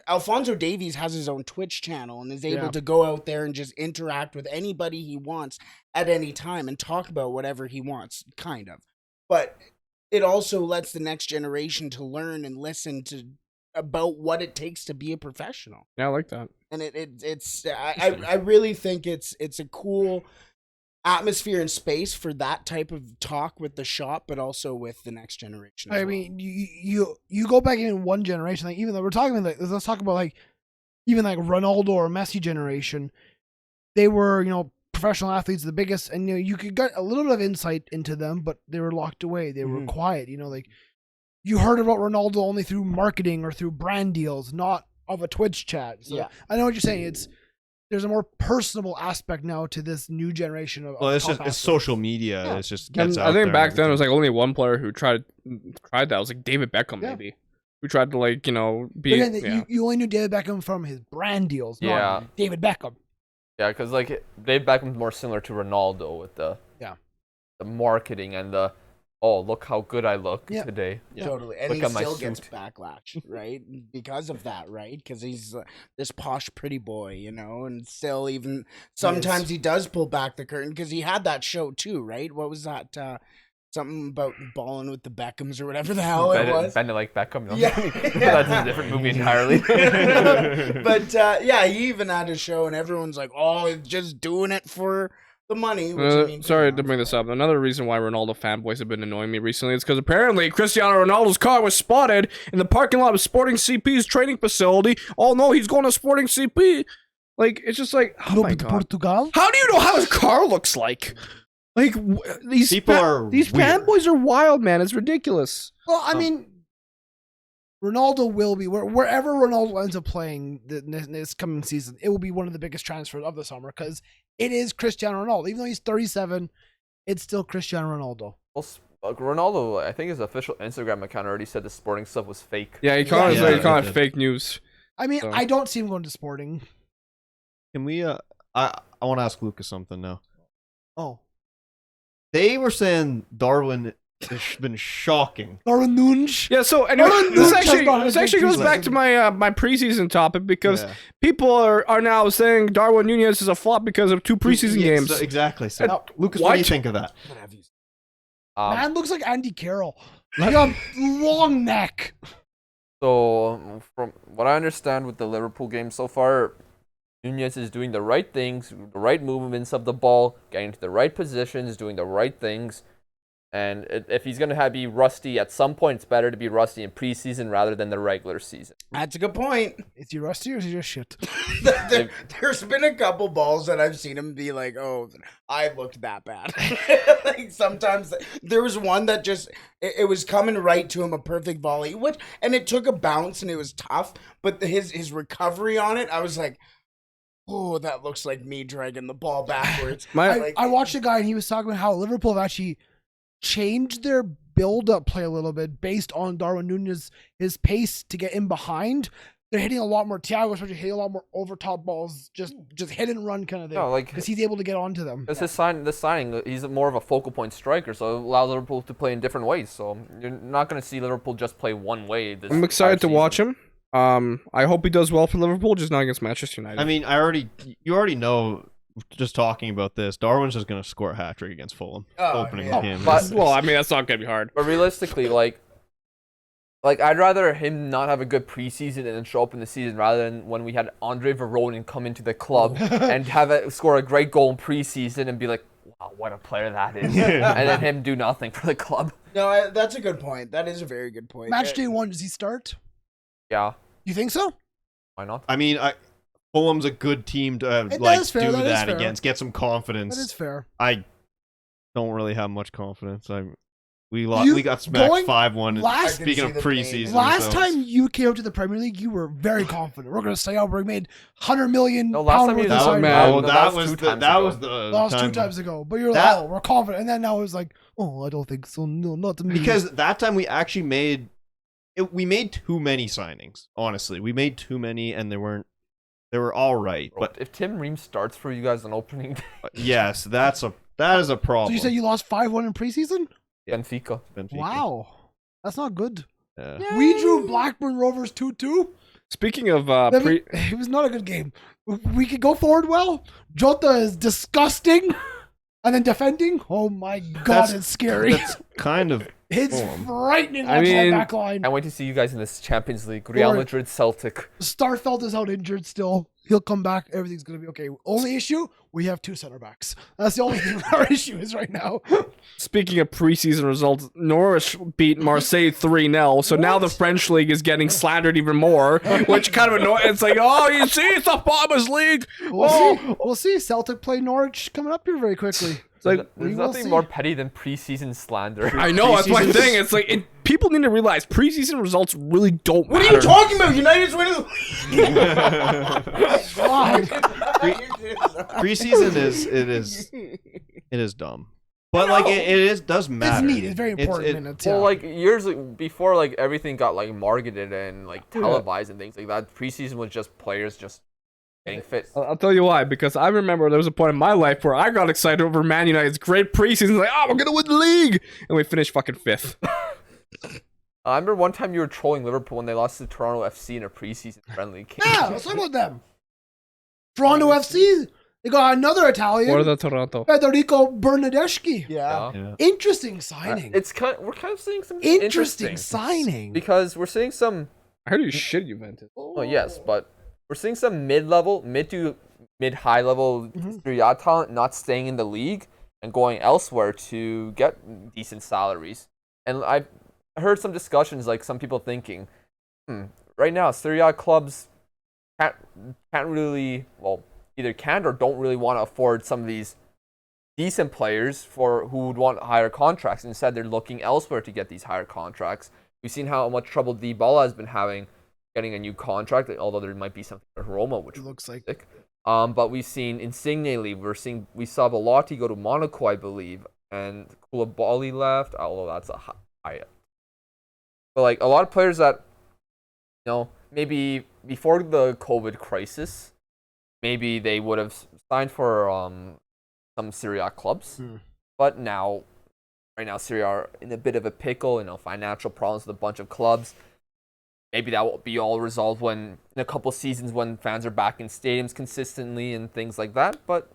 Speaker 4: Alphonso Davies has his own Twitch channel and is able
Speaker 3: Yeah.
Speaker 4: to go out there and just interact with anybody he wants at any time and talk about whatever he wants, kind of. But it also lets the next generation to learn and listen to about what it takes to be a professional.
Speaker 3: Yeah, I like that.
Speaker 4: And I really think it's a cool atmosphere and space for that type of talk with the shop, but also with the next generation. as
Speaker 1: I
Speaker 4: well.
Speaker 1: mean, you go back in one generation. Like even though we're talking like let's talk about like even like Ronaldo or Messi generation. They were professional athletes, the biggest, and you could get a little bit of insight into them, but they were locked away. They were quiet. Like you heard about Ronaldo only through marketing or through brand deals, not of a Twitch chat. So
Speaker 4: Yeah.
Speaker 1: I know what you're saying. There's a more personal aspect now to this new generation of.
Speaker 5: Well, it's
Speaker 1: top
Speaker 5: just it's
Speaker 1: athletes.
Speaker 5: social media.
Speaker 1: Yeah.
Speaker 5: It's just
Speaker 3: And
Speaker 5: gets
Speaker 3: I
Speaker 5: out
Speaker 3: think
Speaker 5: there
Speaker 3: back
Speaker 5: and
Speaker 3: then it was
Speaker 5: everything.
Speaker 3: like only one player who tried that. It was like David Beckham,
Speaker 1: Yeah.
Speaker 3: maybe, who tried to like be.
Speaker 1: But again,
Speaker 3: Yeah.
Speaker 1: you only knew David Beckham from his brand deals, not
Speaker 2: Yeah.
Speaker 1: David Beckham.
Speaker 2: Yeah, because like Dave Beckham's more similar to Ronaldo with the marketing and the look how good I look
Speaker 1: Yeah.
Speaker 2: today.
Speaker 5: Yeah.
Speaker 4: Totally, and
Speaker 2: Look
Speaker 4: he
Speaker 2: at my
Speaker 4: still gets
Speaker 2: suit.
Speaker 4: backlash, right? Because of that, right? Because he's this posh pretty boy, and still even sometimes he does pull back the curtain because he had that show too, right? What was that? Something about balling with the Beckhams or whatever the hell it was.
Speaker 2: Bend it like Beckham. No?
Speaker 4: Yeah.
Speaker 2: That's a different movie entirely.
Speaker 4: But yeah, he even had a show, and everyone's like, "Oh, he's just doing it for the money." Which, I mean,
Speaker 3: Sorry
Speaker 4: come
Speaker 3: to
Speaker 4: on,
Speaker 3: bring this
Speaker 4: but-
Speaker 3: up. Another reason why Ronaldo fanboys have been annoying me recently is because apparently Cristiano Ronaldo's car was spotted in the parking lot of Sporting CP's training facility. Oh no, he's going to Sporting CP. Like, it's just like, oh
Speaker 1: No,
Speaker 3: my
Speaker 1: but
Speaker 3: god.
Speaker 1: Portugal.
Speaker 3: How do you know how his car looks like? Like, these
Speaker 5: People are
Speaker 3: these
Speaker 5: weird.
Speaker 3: fanboys are wild, man. It's ridiculous.
Speaker 1: Well, I mean, Ronaldo will be wherever Ronaldo ends up playing this coming season. It will be one of the biggest transfers of the summer because it is Cristiano Ronaldo. Even though he's 37, it's still Cristiano Ronaldo.
Speaker 2: Well, Ronaldo, I think his official Instagram account already said the sporting stuff was fake.
Speaker 3: Yeah, he called
Speaker 5: Yeah,
Speaker 3: it
Speaker 5: it did.
Speaker 3: fake news.
Speaker 1: I mean,
Speaker 3: So-
Speaker 1: I don't see him going to Sporting.
Speaker 5: Can we? I want to ask Lucas something now.
Speaker 1: Oh,
Speaker 5: They were saying Darwin has been shocking.
Speaker 1: Darwin Nunes.
Speaker 3: Yeah, so anyway,
Speaker 1: Darwin
Speaker 3: this
Speaker 1: Nunes has not had
Speaker 3: this
Speaker 1: a
Speaker 3: actually
Speaker 1: good
Speaker 3: goes back
Speaker 1: preseason.
Speaker 3: to my my preseason topic because
Speaker 5: Yeah.
Speaker 3: people are now saying Darwin Nunez is a flop because of 2 preseason
Speaker 5: Yeah,
Speaker 3: games.
Speaker 5: so- exactly. So,
Speaker 1: Uh,
Speaker 5: Lucas, what do you
Speaker 3: what?
Speaker 5: think of that?
Speaker 1: Man looks like Andy Carroll. He got long neck.
Speaker 2: So, from what I understand with the Liverpool game so far, Nunez is doing the right things, the right movements of the ball, getting to the right positions, doing the right things. And if he's going to be rusty at some point, it's better to be rusty in preseason rather than the regular season.
Speaker 4: That's a good point.
Speaker 1: Is he rusty or is he just shit?
Speaker 4: There's been a couple balls that I've seen him be like, "Oh, I looked that bad." Like sometimes there was one that just it was coming right to him, a perfect volley, and it took a bounce and it was tough. But his recovery on it, I was like, "Oh, that looks like me dragging the ball backwards."
Speaker 1: I watched a guy and he was talking about how Liverpool have actually changed their build-up play a little bit based on Darwin Nunez, his pace to get in behind. They're hitting a lot more. Thiago's hitting a lot more over-top balls, just hit and run kind of thing.
Speaker 2: No, like
Speaker 1: because he's able to get onto them.
Speaker 2: this signing, he's more of a focal point striker, so it allows Liverpool to play in different ways. So you're not going to see Liverpool just play one way.
Speaker 3: I'm excited to watch him. I hope he does well for Liverpool, just not against Manchester United.
Speaker 5: I mean, you already know. Just talking about this, Darwin's just gonna score a hat trick against Fulham opening
Speaker 4: yeah.
Speaker 5: game.
Speaker 2: But-
Speaker 3: well, I mean that's not gonna be hard.
Speaker 2: But realistically, like I'd rather him not have a good preseason and then show up in the season rather than when we had Andre Veronin come into the club and have it score a great goal in preseason and be like, wow, what a player that is, and then him do nothing for the club.
Speaker 4: No, that's a good point. That is a very good point.
Speaker 1: Match day 1, does he start?
Speaker 2: Yeah,
Speaker 1: You think so?
Speaker 2: why not?
Speaker 5: I mean, Fulham's a good team to
Speaker 1: That
Speaker 5: like
Speaker 1: is fair,
Speaker 5: do
Speaker 1: that is
Speaker 5: that
Speaker 1: fair.
Speaker 5: against, get some confidence.
Speaker 1: That is fair.
Speaker 5: I don't really have much confidence. We
Speaker 1: You-
Speaker 5: got smacked
Speaker 1: going
Speaker 5: 5-1.
Speaker 1: last-
Speaker 5: Speaking
Speaker 4: I
Speaker 5: of
Speaker 4: can see the
Speaker 5: preseason,
Speaker 4: pain.
Speaker 1: Last
Speaker 5: so-
Speaker 1: time you came up to the Premier League, you were very confident. We're going to stay out. We made 100 million
Speaker 2: No, last
Speaker 1: pound
Speaker 2: time
Speaker 1: worth
Speaker 2: you-
Speaker 1: of
Speaker 5: that was,
Speaker 1: signing.
Speaker 3: man.
Speaker 5: well,
Speaker 2: No,
Speaker 5: that was
Speaker 2: two
Speaker 5: the
Speaker 2: times
Speaker 5: that
Speaker 2: ago.
Speaker 5: was the
Speaker 1: That was
Speaker 5: time
Speaker 1: 2 times ago. But you're
Speaker 5: That-
Speaker 1: like, oh, we're confident. And then now it's like, oh, I don't think so. No, not me.
Speaker 5: because that time we actually made too many signings. Honestly, we made too many, and they were all right.
Speaker 2: But
Speaker 5: But
Speaker 2: if Tim Ream starts for you guys on opening day,
Speaker 5: yes, that is a problem.
Speaker 1: So you said you lost 5-1 in preseason?
Speaker 2: Benfica.
Speaker 5: Benfica.
Speaker 1: Wow. That's not good.
Speaker 5: Yeah.
Speaker 1: We drew Blackburn Rovers 2-2.
Speaker 3: Speaking of
Speaker 1: It was not a good game. We could go forward well. Jota is disgusting. And then defending, oh my god, it's scary.
Speaker 5: That's kind of
Speaker 1: It's
Speaker 5: form.
Speaker 1: frightening
Speaker 3: I
Speaker 1: watching
Speaker 3: mean,
Speaker 1: that back line.
Speaker 2: I wait to see you guys in this Champions League. Real
Speaker 1: Or-
Speaker 2: Madrid, Celtic.
Speaker 1: Starfelt is out injured still. He'll come back. Everything's going to be okay. Only issue, we have 2 center backs. That's the only thing our issue is right now.
Speaker 3: Speaking of preseason results, Norwich beat Marseille 3-0. So now the French league is getting slandered even more, which kind of annoys. It's like, oh, you see, it's the Bombers League.
Speaker 1: We'll see. Celtic play Norwich coming up here very quickly.
Speaker 3: It's like,
Speaker 1: we
Speaker 2: There's
Speaker 1: will
Speaker 2: nothing
Speaker 1: see.
Speaker 2: more petty than preseason slander.
Speaker 3: I know, that's my
Speaker 5: Preseason's-
Speaker 3: thing. It's like, people need to realize preseason results really don't
Speaker 4: What
Speaker 3: matter.
Speaker 4: are you talking about? United's winning
Speaker 1: God.
Speaker 5: Preseason is dumb, but like it does matter.
Speaker 1: It's neat. It's very important minutes.
Speaker 2: Well,
Speaker 1: Yeah.
Speaker 2: like years before, like everything got like marketed and like televised and things like that. Preseason was just players just getting fit.
Speaker 3: I'll tell you why. Because I remember there was a point in my life where I got excited over Man United's great preseason. Like, oh, we're going to win the league. And we finished fucking 5th.
Speaker 2: I remember one time you were trolling Liverpool when they lost to Toronto FC in a preseason friendly game.
Speaker 1: Yeah, let's talk about them. Toronto FC, they got another Italian,
Speaker 3: Or the Toronto.
Speaker 1: Federico Bernardeschi.
Speaker 4: Yeah.
Speaker 5: Yeah.
Speaker 1: Interesting signing.
Speaker 2: We're kind of seeing some
Speaker 1: Interesting signing.
Speaker 2: because we're seeing some.
Speaker 3: I heard you shit Juventus.
Speaker 2: Oh yes, but we're seeing some mid to mid-high level Serie A talent not staying in the league and going elsewhere to get decent salaries. And I've heard some discussions, like some people thinking, right now Serie A clubs can't really, well, either can't or don't really want to afford some of these decent players who would want higher contracts. Instead, they're looking elsewhere to get these higher contracts. We've seen how much trouble Dybala has been having getting a new contract, although there might be something for Roma, which
Speaker 1: It looks like.
Speaker 2: sick. But we've seen Insigne leave. We saw Bellotti go to Monaco, I believe, and Koulibaly left. Although that's a high. But like a lot of players that, maybe before the COVID crisis, maybe they would have signed for some Serie A clubs, but right now Serie A are in a bit of a pickle. Financial problems with a bunch of clubs. Maybe that will be all resolved in a couple seasons when fans are back in stadiums consistently and things like that. But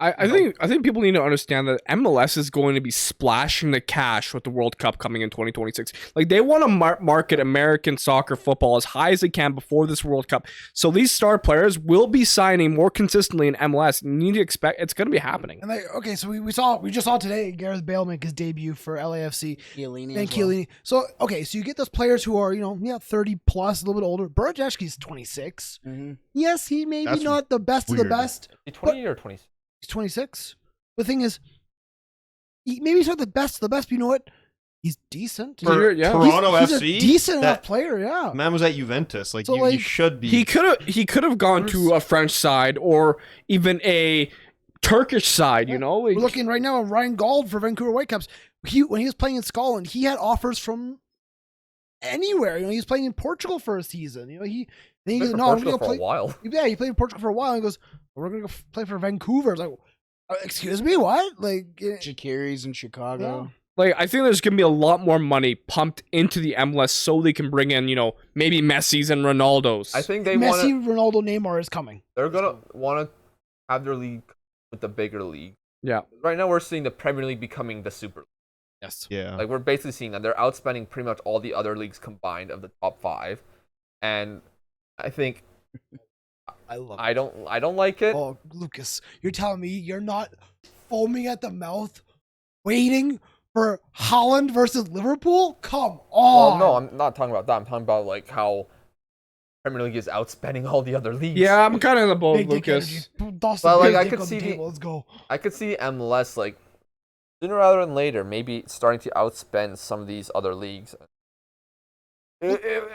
Speaker 3: I think people need to understand that MLS is going to be splashing the cash with the World Cup coming in 2026. Like, they want to market American soccer football as high as they can before this World Cup. So these star players will be signing more consistently in MLS. You need to expect it's going to be happening.
Speaker 1: And okay, so we just saw today Gareth Bale make his debut for LAFC
Speaker 4: Chiellini
Speaker 1: and
Speaker 4: as well.
Speaker 1: Chiellini. So okay, so you get those players who are 30 plus, a little bit older. Bernardeschi's 26.
Speaker 4: Mm-hmm.
Speaker 1: Yes, he may be
Speaker 5: That's
Speaker 1: not the best of the
Speaker 5: weird.
Speaker 1: best.
Speaker 2: 20 or 20.
Speaker 1: He's 26. The thing is, maybe he's not the best of the best, but you know what? He's decent.
Speaker 5: For
Speaker 3: Yeah.
Speaker 5: Toronto
Speaker 1: he's
Speaker 5: FC,
Speaker 1: a decent enough
Speaker 5: that
Speaker 1: player, yeah.
Speaker 5: man was at Juventus. Like,
Speaker 1: So,
Speaker 5: you
Speaker 1: like,
Speaker 5: should be.
Speaker 3: He could have gone to a French side or even a Turkish side. Like,
Speaker 1: We're looking right now at Ryan Gauld for Vancouver Whitecaps. When he was playing in Scotland, he had offers from anywhere. He was playing in Portugal for a season. Then he goes, no, I'm going to
Speaker 2: for
Speaker 1: play.
Speaker 2: a while.
Speaker 1: Yeah, he played in Portugal for a while. And he goes, we're going to go play for Vancouver. It's like, excuse me, what? Like,
Speaker 4: Shaqiri's in Chicago.
Speaker 3: Like, I think there's going to be a lot more money pumped into the MLS so they can bring in, maybe Messi's and Ronaldo's.
Speaker 2: I think they
Speaker 1: Messi,
Speaker 2: want
Speaker 1: Ronaldo, Neymar is coming.
Speaker 2: they're gonna want to have their league with the bigger league.
Speaker 3: Yeah.
Speaker 2: Right now, we're seeing the Premier League becoming the Super League.
Speaker 1: Yes.
Speaker 5: Yeah.
Speaker 2: Like, we're basically seeing that they're outspending pretty much all the other leagues combined of the top 5, and I think
Speaker 1: I love it.
Speaker 2: I don't like it.
Speaker 1: Oh, Lucas, you're telling me you're not foaming at the mouth, waiting for Holland versus Liverpool? Come on.
Speaker 2: Well, no, I'm not talking about that. I'm talking about like how Premier League is outspending all the other leagues.
Speaker 3: Yeah, I'm kind of in the boat,
Speaker 1: Big dick
Speaker 3: Lucas.
Speaker 1: energy. Toss
Speaker 2: Well,
Speaker 1: the
Speaker 2: like,
Speaker 1: big
Speaker 2: I
Speaker 1: dick
Speaker 2: could
Speaker 1: on the
Speaker 2: see the-
Speaker 1: table. Let's go.
Speaker 2: I could see MLS like sooner rather than later, maybe starting to outspend some of these other leagues.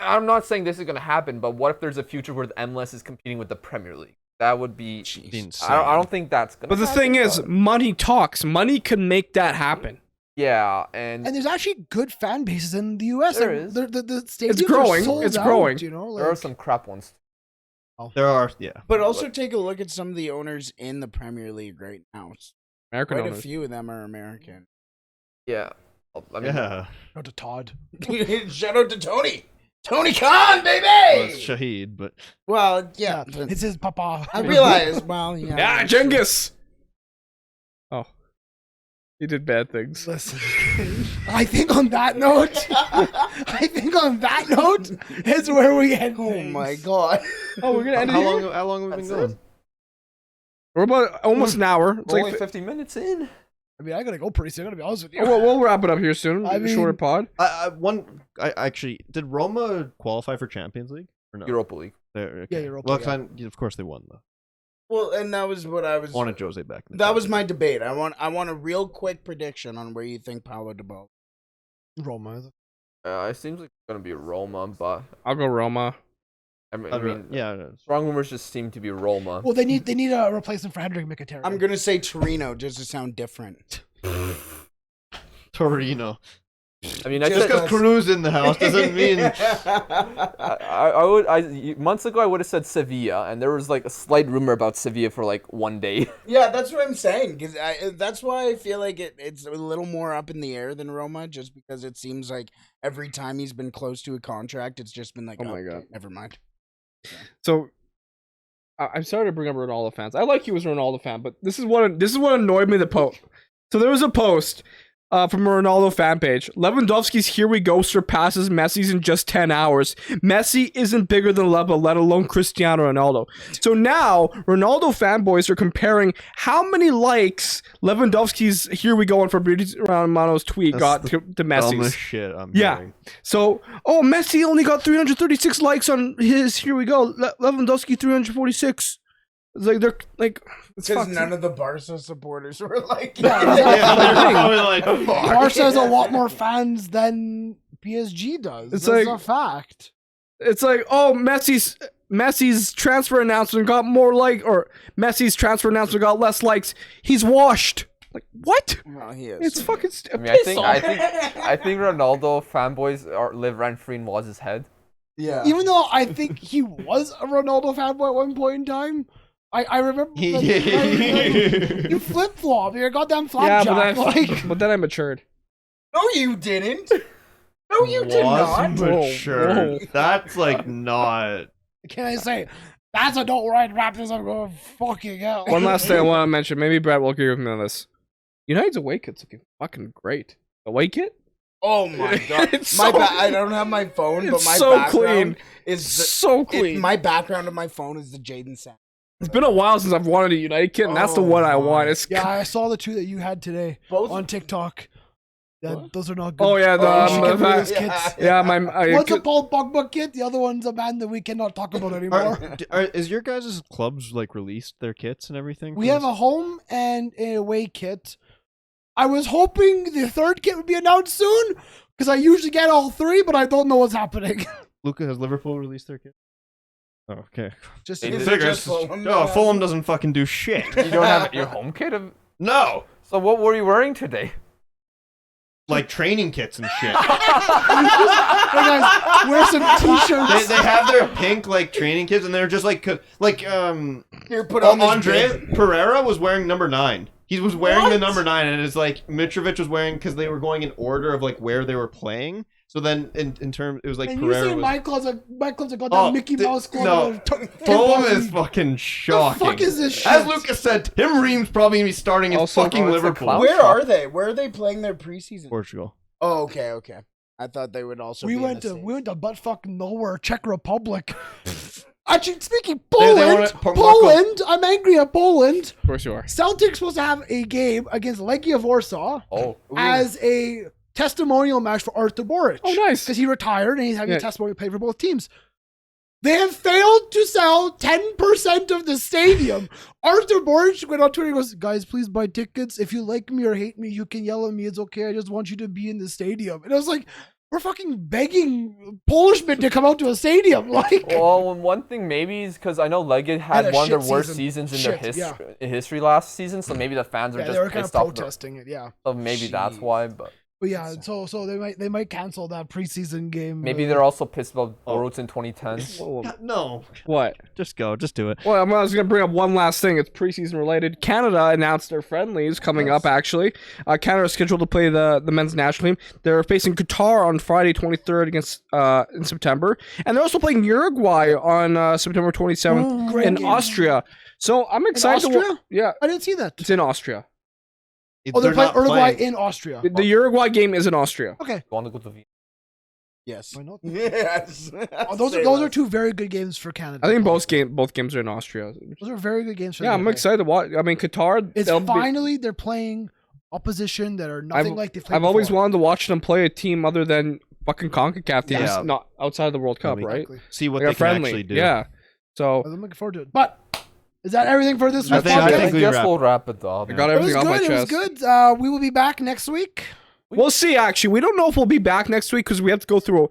Speaker 2: I'm not saying this is going to happen, but what if there's a future where the MLS is competing with the Premier League? That would be.
Speaker 5: Insane.
Speaker 2: I don't think that's going to
Speaker 3: But the thing is, money talks. Money can make that happen.
Speaker 2: yeah, and
Speaker 1: And there's actually good fan bases in the U.S.
Speaker 2: There
Speaker 1: Like,
Speaker 2: is.
Speaker 1: the stadiums are
Speaker 3: growing.
Speaker 1: sold
Speaker 3: It's
Speaker 1: out,
Speaker 3: growing.
Speaker 2: there are
Speaker 1: like-
Speaker 2: some crap ones.
Speaker 5: There are, yeah.
Speaker 4: But also take a look at some of the owners in the Premier League right now.
Speaker 3: American
Speaker 4: Quite a
Speaker 3: owners.
Speaker 4: few of them are American.
Speaker 2: Yeah. I mean,
Speaker 5: Yeah.
Speaker 1: Shout out to Todd.
Speaker 4: Shout out to Tony. Tony Khan, baby.
Speaker 5: Well, it's Shahid, but
Speaker 4: Well, yeah.
Speaker 1: It's his papa.
Speaker 4: I realize. Well, yeah.
Speaker 3: Yeah, Genghis. Oh, he did bad things.
Speaker 1: Listen, I think on that note, is where we end.
Speaker 4: Oh
Speaker 1: things.
Speaker 4: my god.
Speaker 3: Oh, we're gonna end it
Speaker 5: how
Speaker 3: here?
Speaker 5: long? How long have we been going?
Speaker 3: We're about almost an hour. It's
Speaker 2: We're only
Speaker 3: like
Speaker 2: 50 minutes in.
Speaker 1: I mean, I gotta go pretty soon. I'm gonna be honest with you.
Speaker 3: we'll wrap it up here soon.
Speaker 1: I mean-
Speaker 3: Shorter pod.
Speaker 5: I actually did Roma qualify for Champions League or no?
Speaker 2: Europa League.
Speaker 5: Okay.
Speaker 1: Yeah, Europa,
Speaker 5: Well,
Speaker 1: yeah.
Speaker 5: of course they won though.
Speaker 4: Well, and that was what I was.
Speaker 5: Wanted Jose back. In the
Speaker 4: That was
Speaker 5: Champions
Speaker 4: my
Speaker 5: League.
Speaker 4: debate. I want a real quick prediction on where you think Paulo Dybala.
Speaker 1: Roma.
Speaker 2: It seems like it's gonna be Roma, but
Speaker 3: I'll go Roma.
Speaker 2: I mean,
Speaker 5: yeah. no,
Speaker 2: strong rumors just seem to be Roma.
Speaker 1: Well, they need a replacement for Hendrik Mkhitaryan.
Speaker 4: I'm gonna say Torino just to sound different.
Speaker 5: Torino.
Speaker 2: I mean, I
Speaker 5: Just
Speaker 2: said,
Speaker 5: because Cruz in the house doesn't mean.
Speaker 2: months ago I would have said Sevilla, and there was like a slight rumor about Sevilla for like one day.
Speaker 4: Yeah, that's what I'm saying. Cause that's why I feel like it's a little more up in the air than Roma, just because it seems like every time he's been close to a contract, it's just been like,
Speaker 3: Oh my God.
Speaker 4: never mind.
Speaker 3: So I'm sorry to bring up Ronaldo fans. I like you as a Ronaldo fan, but this is what annoyed me the post. So there was a post from a Ronaldo fan page. Lewandowski's "Here We Go" surpasses Messi's in just 10 hours. Messi isn't bigger than Lewa, let alone Cristiano Ronaldo. So now Ronaldo fanboys are comparing how many likes Lewandowski's "Here We Go" on Fabrizio Romano's tweet
Speaker 5: That's
Speaker 3: got
Speaker 5: the
Speaker 3: to
Speaker 5: Dumbest
Speaker 3: Messi's.
Speaker 5: shit I'm
Speaker 3: Yeah.
Speaker 5: hearing.
Speaker 3: So, Messi only got 336 likes on his "Here We Go." Lewandowski 346. It's like they're like, it's
Speaker 4: Because
Speaker 3: fucked.
Speaker 4: none of the Barca supporters were like,
Speaker 5: Yeah, they're probably like,
Speaker 1: Barca has a lot more fans than PSG does.
Speaker 3: It's
Speaker 1: That's
Speaker 3: like-
Speaker 1: a fact.
Speaker 3: It's like, Messi's transfer announcement got Messi's transfer announcement got less likes. He's washed. Like, what?
Speaker 4: Well, he is.
Speaker 3: It's fucking
Speaker 2: I mean, I think Ronaldo fanboys live rent free in Waz's head.
Speaker 4: yeah.
Speaker 1: Even though I think he was a Ronaldo fanboy at one point in time, I remember like, you flip flop. You're a goddamn
Speaker 3: Yeah,
Speaker 1: flapjack.
Speaker 3: but then I matured.
Speaker 4: No, you didn't. No, you did not.
Speaker 5: Was mature.
Speaker 3: Whoa.
Speaker 5: That's like not.
Speaker 1: Can I say that's a don't write wrap this up? Going fucking hell.
Speaker 3: One last thing I want to mention. Maybe Brett will agree with me on this. United's away kit's looking fucking great. Away kit?
Speaker 4: Oh my god.
Speaker 3: It's
Speaker 4: My
Speaker 3: so-
Speaker 4: I don't have my phone, but
Speaker 3: it's
Speaker 4: my
Speaker 3: so
Speaker 4: background
Speaker 3: clean.
Speaker 4: is the,
Speaker 3: So clean.
Speaker 4: my background of my phone is the Jaden Sand.
Speaker 3: It's been a while since I've wanted a United kit, and that's the
Speaker 4: Oh
Speaker 3: one I
Speaker 4: my.
Speaker 3: want. It's
Speaker 1: Yeah, I saw the two that you had today
Speaker 4: Both
Speaker 1: on TikTok. Yeah, those are not good.
Speaker 3: Oh yeah, the
Speaker 4: Oh,
Speaker 1: you should
Speaker 3: the
Speaker 1: get rid of
Speaker 3: fact-
Speaker 1: those kits.
Speaker 3: yeah,
Speaker 1: One's a Paul Pogba kit, the other one's a man that we cannot talk about anymore.
Speaker 5: Is your guys' clubs like released their kits and everything?
Speaker 1: We have a home and a away kit. I was hoping the third kit would be announced soon because I usually get all three, but I don't know what's happening.
Speaker 5: Luca, has Liverpool released their kit? Oh, okay.
Speaker 1: Just
Speaker 2: It
Speaker 4: Is
Speaker 2: is
Speaker 4: it
Speaker 5: Figures.
Speaker 4: just Fulham?
Speaker 5: No, Fulham doesn't fucking do shit.
Speaker 2: You don't have your home kit?
Speaker 5: No,
Speaker 2: So what were you wearing today?
Speaker 5: like training kits and shit.
Speaker 1: Hey guys, wear some t-shirts.
Speaker 5: They have their pink like training kits, and they're just like
Speaker 4: Here, put on this
Speaker 5: Andre
Speaker 4: bib.
Speaker 5: Pereira was wearing number 9. He was wearing the number 9, and it's like Mitrovic was wearing because they were going in order of like where they were playing. So then in terms, it was like
Speaker 1: And you
Speaker 5: Pereira
Speaker 1: say
Speaker 5: was.
Speaker 1: my clothes have got that
Speaker 5: Oh,
Speaker 1: Mickey Mouse club.
Speaker 5: no. Fulham is fucking shocking.
Speaker 1: fuck is this shit?
Speaker 5: As Lucas said, Tim Ream's probably gonna be starting in
Speaker 3: Also-
Speaker 5: fucking
Speaker 2: Oh, it's a
Speaker 5: Liverpool.
Speaker 2: clown.
Speaker 4: Where are they? Where are they playing their preseason?
Speaker 5: Portugal.
Speaker 4: Oh, okay. I thought they would also.
Speaker 1: We
Speaker 4: be in
Speaker 1: went
Speaker 4: the
Speaker 1: to
Speaker 4: States.
Speaker 1: butt fucking nowhere, Czech Republic. Actually, speaking
Speaker 5: They
Speaker 1: Poland,
Speaker 5: wanna- Marco-
Speaker 1: Poland. I'm angry at Poland.
Speaker 3: Of course you are.
Speaker 1: Celtic's supposed to have a game against Legia Warsaw
Speaker 2: Oh,
Speaker 1: as a testimonial match for Artur Boric.
Speaker 3: Oh, nice.
Speaker 1: Because he retired and he's having
Speaker 3: Yeah.
Speaker 1: a testimonial played for both teams. They have failed to sell 10% of the stadium. Artur Boric went on Twitter and goes, guys, please buy tickets. If you like me or hate me, you can yell at me. It's okay. I just want you to be in the stadium. And I was like, we're fucking begging Polishmen to come out to a stadium. Like,
Speaker 2: well, one thing maybe is because I know Leggett
Speaker 1: Had
Speaker 2: had
Speaker 1: a
Speaker 2: one of their
Speaker 1: shit
Speaker 2: worst
Speaker 1: season.
Speaker 2: seasons in
Speaker 1: Shit,
Speaker 2: their history last season, so maybe the fans are
Speaker 1: yeah,
Speaker 2: just
Speaker 1: they were kind of
Speaker 2: pissed off.
Speaker 1: protesting it. Yeah.
Speaker 2: So maybe that's
Speaker 4: Jeez.
Speaker 2: why. But
Speaker 1: But yeah, so they might cancel that preseason game.
Speaker 2: Maybe they're also pissed about
Speaker 5: Oh.
Speaker 2: Boruts in 2010.
Speaker 5: No.
Speaker 3: What?
Speaker 5: Just go. Just do it.
Speaker 3: Well, I was going to bring up one last thing. It's preseason related. Canada announced their friendlies coming up, actually. Canada is scheduled to play the men's national team. They're facing Qatar on Friday 23rd against in September. And they're also playing Uruguay on September 27th
Speaker 1: Great
Speaker 3: in
Speaker 1: game.
Speaker 3: Austria. So I'm excited.
Speaker 1: Austria?
Speaker 3: Yeah,
Speaker 1: I didn't see that.
Speaker 3: it's in Austria.
Speaker 1: Oh, they're playing
Speaker 5: not
Speaker 1: Uruguay
Speaker 5: playing.
Speaker 1: in Austria.
Speaker 3: The Uruguay game is in Austria.
Speaker 1: Okay.
Speaker 2: Want to go to the
Speaker 4: Yes.
Speaker 1: Why not?
Speaker 4: Yes.
Speaker 1: Oh, those are two very good games for Canada.
Speaker 3: I think both games are in Austria.
Speaker 1: Those are very good games for
Speaker 3: Yeah,
Speaker 1: them
Speaker 3: I'm
Speaker 1: to play.
Speaker 3: excited to watch. I mean, Qatar.
Speaker 1: It's
Speaker 3: they'll be-
Speaker 1: finally they're playing opposition that are nothing like they played
Speaker 3: I've always
Speaker 1: before.
Speaker 3: wanted to watch them play a team other than fucking CONCACAF teams,
Speaker 5: Yeah.
Speaker 3: not outside of the World Cup,
Speaker 5: That'll be-
Speaker 3: right?
Speaker 1: Exactly.
Speaker 5: See what
Speaker 3: Like
Speaker 5: they
Speaker 3: a
Speaker 5: can
Speaker 3: friendly.
Speaker 5: actually do.
Speaker 3: Yeah. So
Speaker 1: I'm looking forward to it. But is that everything for this
Speaker 5: I
Speaker 1: week's
Speaker 5: think- I
Speaker 1: podcast?
Speaker 5: think we
Speaker 2: guess
Speaker 5: wrap-
Speaker 2: we'll wrap it up.
Speaker 3: I got
Speaker 1: It was
Speaker 3: everything on my
Speaker 1: good. It was
Speaker 3: chest.
Speaker 1: good. We will be back next week.
Speaker 3: We'll see. Actually, we don't know if we'll be back next week because we have to go through.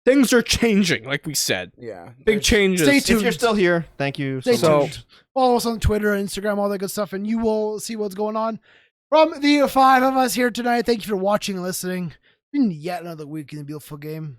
Speaker 3: Things are changing, like we said.
Speaker 4: Yeah.
Speaker 3: Big changes.
Speaker 1: Stay
Speaker 5: If
Speaker 1: tuned.
Speaker 5: you're still here, thank you
Speaker 1: Stay
Speaker 5: so much.
Speaker 1: tuned. Follow us on Twitter, Instagram, all that good stuff, and you will see what's going on. From the five of us here tonight, thank you for watching and listening. It's been yet another week in the beautiful game.